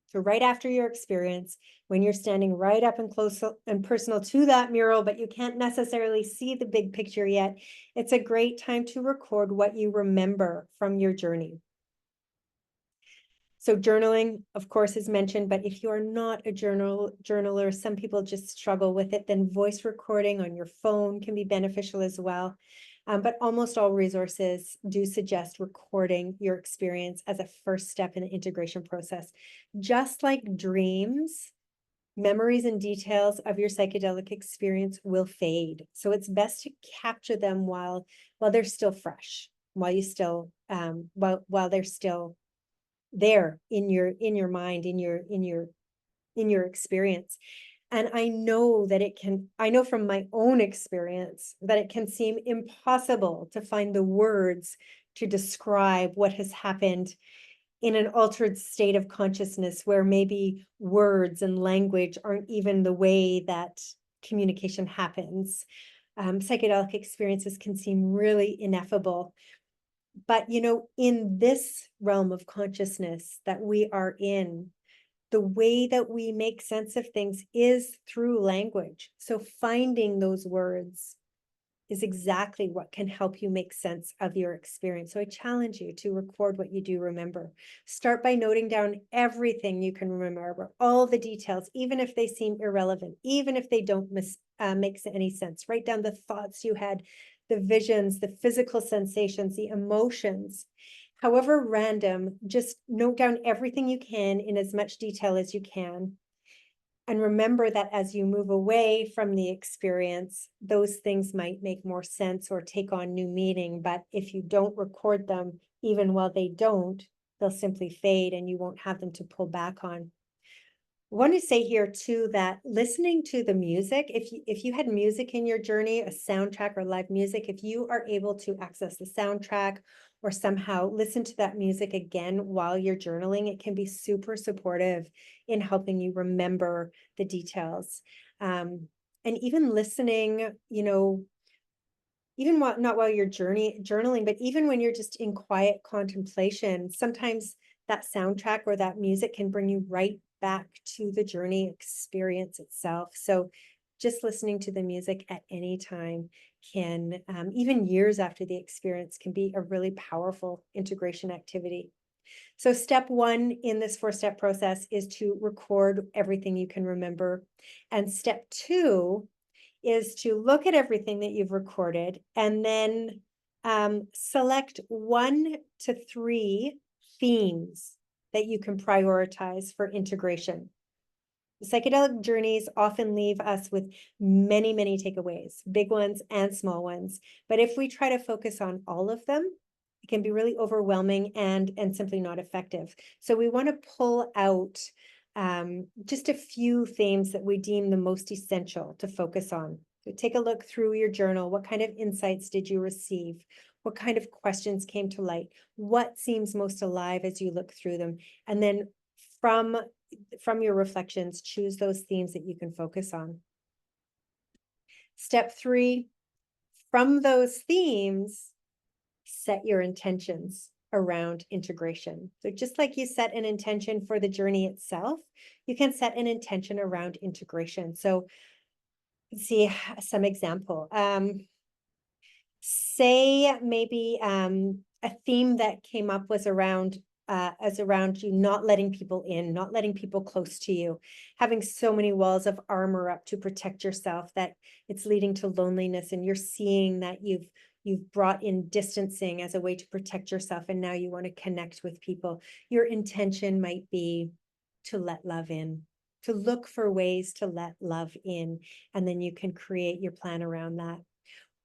So right after your experience, when you're standing right up and close and personal to that mural, but you can't necessarily see the big picture yet, it's a great time to record what you remember from your journey. So journaling, of course, is mentioned, but if you're not a journaler, some people just struggle with it, then voice recording on your phone can be beneficial as well. But almost all resources do suggest recording your experience as a first step in the integration process. Just like dreams, memories and details of your psychedelic experience will fade. So it's best to capture them while they're still fresh, while you still while they're still there in your mind, in your experience. And I know from my own experience that it can seem impossible to find the words to describe what has happened in an altered state of consciousness, where maybe words and language aren't even the way that communication happens. Psychedelic experiences can seem really ineffable. But, in this realm of consciousness that we are in, the way that we make sense of things is through language. So finding those words is exactly what can help you make sense of your experience. So I challenge you to record what you do remember. Start by noting down everything you can remember, all the details, even if they seem irrelevant, even if they don't make any sense. Write down the thoughts you had, the visions, the physical sensations, the emotions. However random, just note down everything you can in as much detail as you can. And remember that as you move away from the experience, those things might make more sense or take on new meaning. But if you don't record them, even while they don't, they'll simply fade and you won't have them to pull back on. I want to say here too that listening to the music, if you had music in your journey, a soundtrack or live music, if you are able to access the soundtrack or somehow listen to that music again while you're journaling, it can be super supportive in helping you remember the details. And even listening, even not while you're journaling, but even when you're just in quiet contemplation, sometimes that soundtrack or that music can bring you right back to the journey experience itself. So just listening to the music at any time can, even years after the experience, can be a really powerful integration activity. So step 1 in this 4-step process is to record everything you can remember. And step 2 is to look at everything that you've recorded and then select 1 to 3 themes that you can prioritize for integration. Psychedelic journeys often leave us with many takeaways, big ones and small ones. But if we try to focus on all of them, it can be really overwhelming and simply not effective. So we want to pull out just a few themes that we deem the most essential to focus on. So take a look through your journal. What kind of insights did you receive? What kind of questions came to light? What seems most alive as you look through them? And then from your reflections, choose those themes that you can focus on. Step 3, from those themes, set your intentions around integration. So just like you set an intention for the journey itself, you can set an intention around integration. So let's see some example. Say maybe a theme that came up was around you not letting people in, not letting people close to you, having so many walls of armor up to protect yourself that it's leading to loneliness, and you're seeing that you've brought in distancing as a way to protect yourself, and now you want to connect with people. Your intention might be to let love in, to look for ways to let love in, and then you can create your plan around that.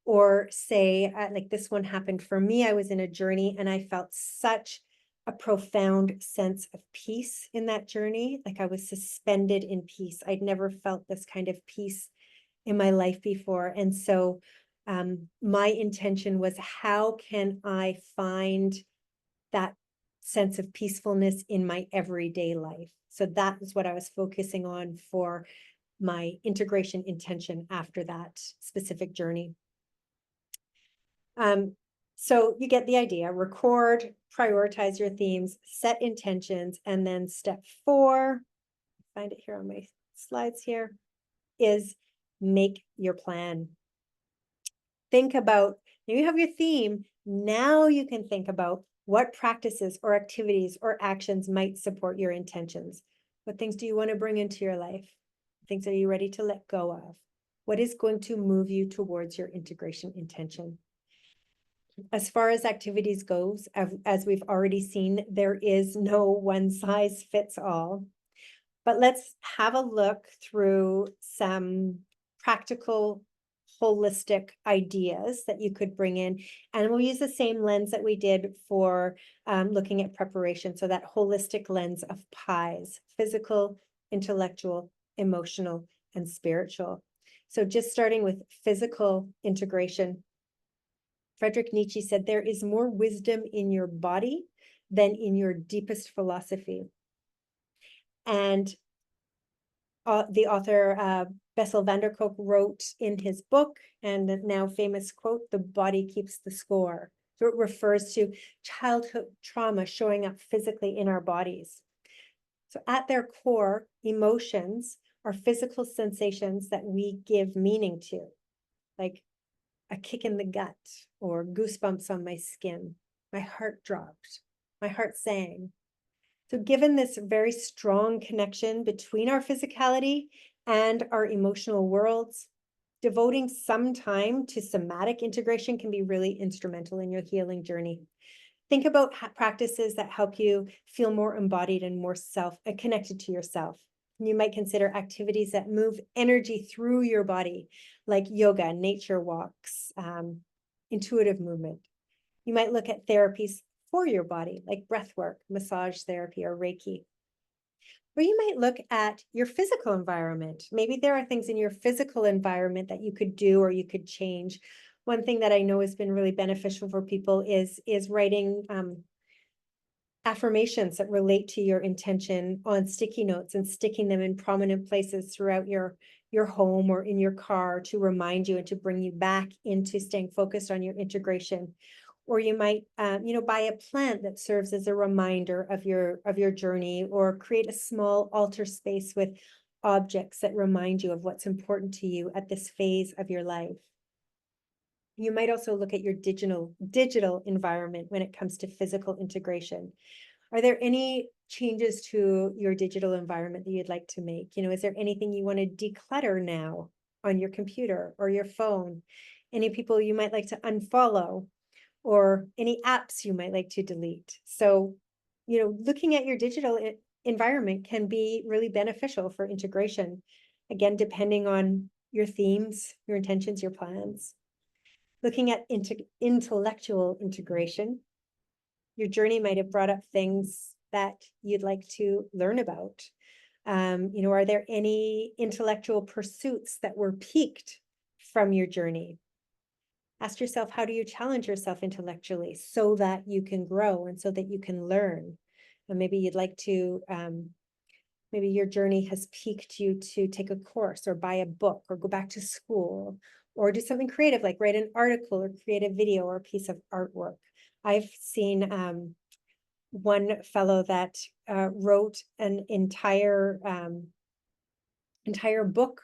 Or say, like this one happened for me, I was in a journey and I felt such a profound sense of peace in that journey. Like I was suspended in peace. I'd never felt this kind of peace in my life before. And so my intention was, how can I find that sense of peacefulness in my everyday life? So that is what I was focusing on for my integration intention after that specific journey. So you get the idea. Record, prioritize your themes, set intentions, and then step 4, find it here on my slides here, is make your plan. Think about, now you have your theme, now you can think about what practices or activities or actions might support your intentions. What things do you want to bring into your life? Things are you ready to let go of? What is going to move you towards your integration intention? As far as activities goes, as we've already seen, there is no one size fits all. But let's have a look through some practical, holistic ideas that you could bring in. And we'll use the same lens that we did for looking at preparation. So that holistic lens of pies: physical, intellectual, emotional, and spiritual. So just starting with physical integration, Friedrich Nietzsche said, there is more wisdom in your body than in your deepest philosophy. And the author Bessel van der Kolk wrote in his book, and the now famous quote, "The body keeps the score." So it refers to childhood trauma showing up physically in our bodies. So at their core, emotions are physical sensations that we give meaning to, like a kick in the gut or goosebumps on my skin. My heart dropped, my heart sang. So given this very strong connection between our physicality and our emotional worlds, devoting some time to somatic integration can be really instrumental in your healing journey. Think about practices that help you feel more embodied and more connected to yourself. You might consider activities that move energy through your body, like yoga, nature walks, intuitive movement. You might look at therapies for your body, like breath work, massage therapy, or Reiki. Or you might look at your physical environment. Maybe there are things in your physical environment that you could do or you could change. One thing that I know has been really beneficial for people is writing affirmations that relate to your intention on sticky notes and sticking them in prominent places throughout your home or in your car to remind you and to bring you back into staying focused on your integration. Or you might, buy a plant that serves as a reminder of your journey, or create a small altar space with objects that remind you of what's important to you at this phase of your life. You might also look at your digital environment when it comes to physical integration. Are there any changes to your digital environment that you'd like to make? Is there anything you want to declutter now on your computer or your phone? Any people you might like to unfollow, or any apps you might like to delete? So, looking at your digital environment can be really beneficial for integration. Again, depending on your themes, your intentions, your plans. Looking at intellectual integration, your journey might have brought up things that you'd like to learn about. Are there any intellectual pursuits that were piqued from your journey. Ask yourself, how do you challenge yourself intellectually so that you can grow and so that you can learn? And maybe you'd like to, maybe your journey has piqued you to take a course or buy a book or go back to school or do something creative, like write an article or create a video or a piece of artwork. I've seen one fellow that wrote an entire book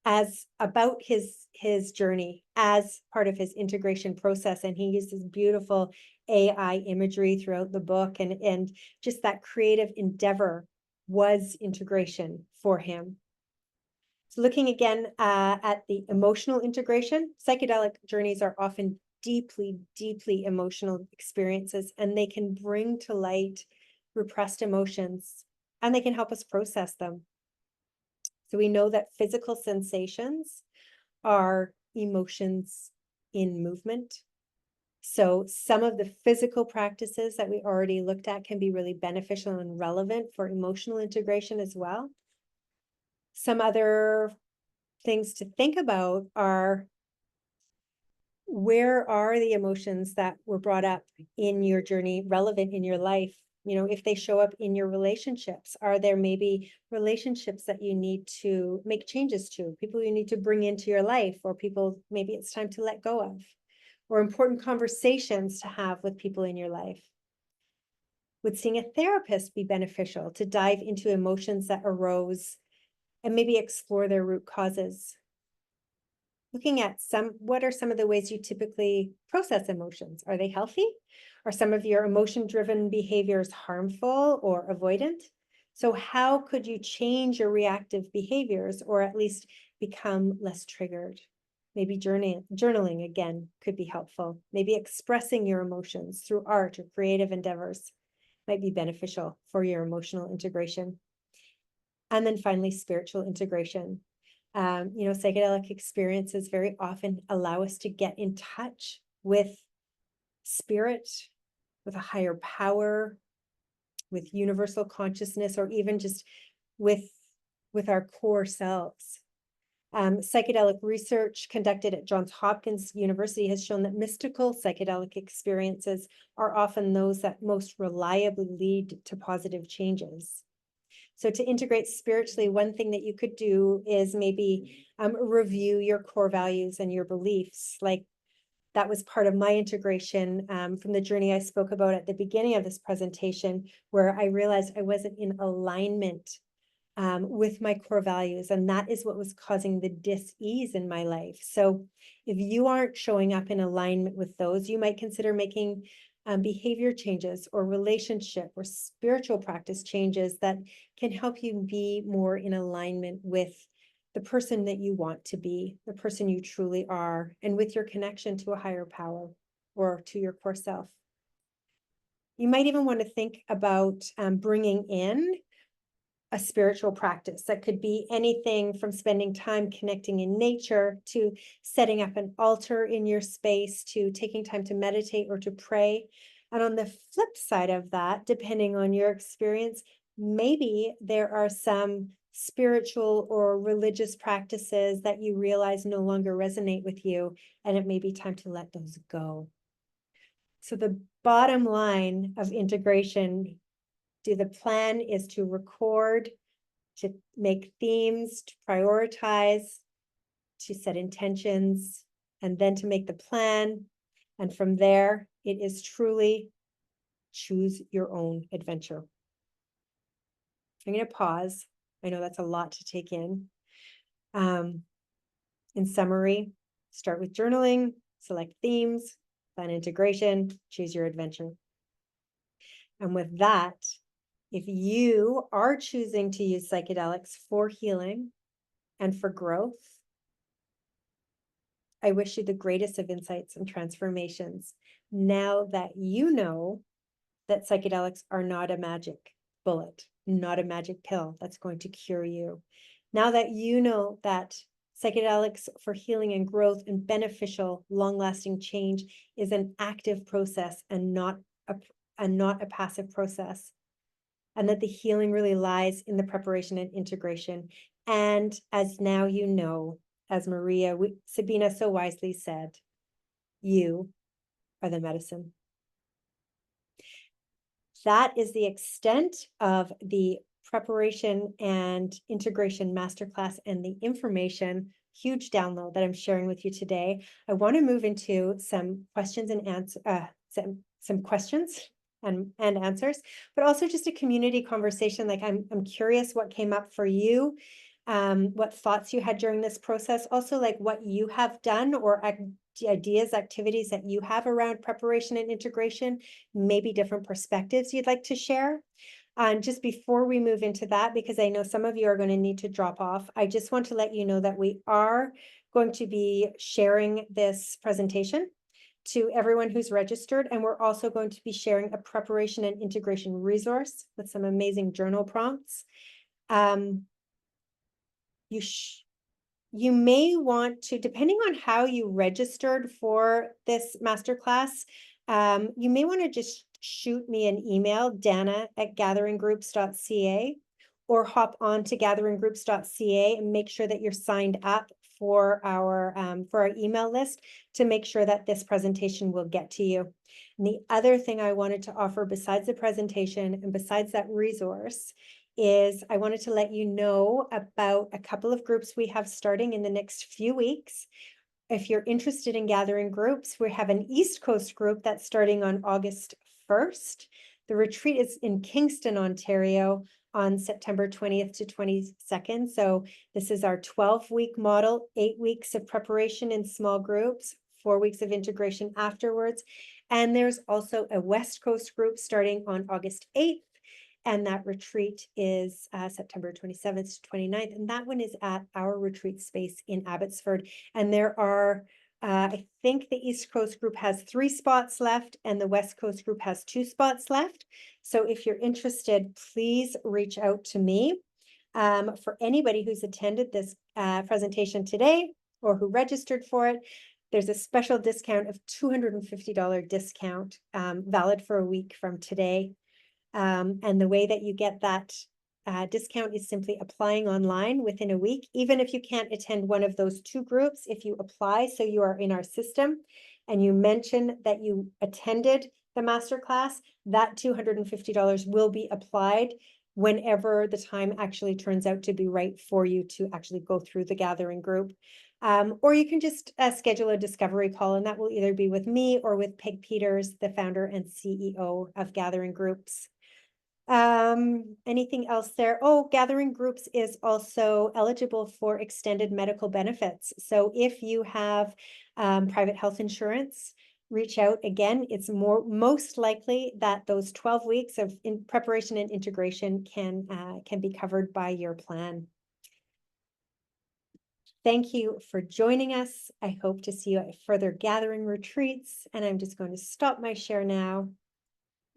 as about his journey as part of his integration process, and he uses beautiful AI imagery throughout the book, and just that creative endeavor was integration for him. So looking again at the emotional integration, psychedelic journeys are often deeply, deeply emotional experiences, and they can bring to light repressed emotions, and they can help us process them. So we know that physical sensations are emotions in movement. So some of the physical practices that we already looked at can be really beneficial and relevant for emotional integration as well. Some other things to think about are, where are the emotions that were brought up in your journey relevant in your life? You know, if they show up in your relationships, are there maybe relationships that you need to make changes to, people you need to bring into your life, or people maybe it's time to let go of, or important conversations to have with people in your life? Would seeing a therapist be beneficial to dive into emotions that arose and maybe explore their root causes? Looking at what are some of the ways you typically process emotions? Are they healthy? Are some of your emotion-driven behaviors harmful or avoidant? So how could you change your reactive behaviors, or at least become less triggered? Maybe journaling again could be helpful. Maybe expressing your emotions through art or creative endeavors might be beneficial for your emotional integration. And then finally, spiritual integration. You know, psychedelic experiences very often allow us to get in touch with spirit, with a higher power, with universal consciousness, or even just with our core selves. Psychedelic research conducted at Johns Hopkins University has shown that mystical psychedelic experiences are often those that most reliably lead to positive changes. So to integrate spiritually, one thing that you could do is maybe review your core values and your beliefs. Like, that was part of my integration from the journey I spoke about at the beginning of this presentation, where I realized I wasn't in alignment with my core values, and that is what was causing the dis-ease in my life. So if you aren't showing up in alignment with those, you might consider making behavior changes or relationship or spiritual practice changes that can help you be more in alignment with the person that you want to be, the person you truly are, and with your connection to a higher power or to your core self. You might even want to think about bringing in a spiritual practice. That could be anything from spending time connecting in nature, to setting up an altar in your space, to taking time to meditate or to pray. And on the flip side of that, depending on your experience, maybe there are some spiritual or religious practices that you realize no longer resonate with you, and it may be time to let those go. So the bottom line of integration, the plan is to record, to make themes, to prioritize, to set intentions, and then to make the plan. And from there, it is truly choose your own adventure. I'm going to pause. I know that's a lot to take in. In summary, start with journaling, select themes, plan integration, choose your adventure. And with that, if you are choosing to use psychedelics for healing and for growth, I wish you the greatest of insights and transformations. Now that you know that psychedelics are not a magic bullet, not a magic pill that's going to cure you. Now that you know that psychedelics for healing and growth and beneficial, long-lasting change is an active process and not a passive process, and that the healing really lies in the preparation and integration. And as now you know, as Sabina so wisely said, you are the medicine. That is the extent of the preparation and integration masterclass and the information, huge download that I'm sharing with you today. I want to move into some questions and some questions and answers, but also just a community conversation. Like I'm curious what came up for you, what thoughts you had during this process, also like what you have done or ideas, activities that you have around preparation and integration, maybe different perspectives you'd like to share. And just before we move into that, because I know some of you are going to need to drop off, I just want to let you know that we are going to be sharing this presentation to everyone who's registered. And we're also going to be sharing a preparation and integration resource with some amazing journal prompts. You may want to, depending on how you registered for this masterclass, you may want to just shoot me an email, dana@gatheringgroups.ca, or hop on to gatheringgroups.ca and make sure that you're signed up for our email list to make sure that this presentation will get to you. And the other thing I wanted to offer besides the presentation and besides that resource is I wanted to let you know about a couple of groups we have starting in the next few weeks. If you're interested in gathering groups, we have an East Coast group that's starting on August 1st. The retreat is in Kingston, Ontario on September 20th to 22nd. So this is our 12-week model, 8 weeks of preparation in small groups, 4 weeks of integration afterwards. And there's also a West Coast group starting on August 8th. And that retreat is September 27th to 29th. And that one is at our retreat space in Abbotsford. And there are, I think the East Coast group has 3 spots left and the West Coast group has 2 spots left. So if you're interested, please reach out to me. For anybody who's attended this presentation today or who registered for it, there's a special discount of $250 discount valid for a week from today. And the way that you get that discount is simply applying online within a week. Even if you can't attend one of those 2 groups, if you apply so you are in our system and you mention that you attended the masterclass, that $250 will be applied whenever the time actually turns out to be right for you to actually go through the gathering group. Or you can just schedule a discovery call, and that will either be with me or with Peg Peters, the founder and CEO of Gathering Groups. Anything else there? Oh, Gathering Groups is also eligible for extended medical benefits. So if you have private health insurance, reach out again. It's most likely that those 12 weeks of preparation and integration can be covered by your plan. Thank you for joining us. I hope to see you at further gathering retreats, and I'm just going to stop my share now.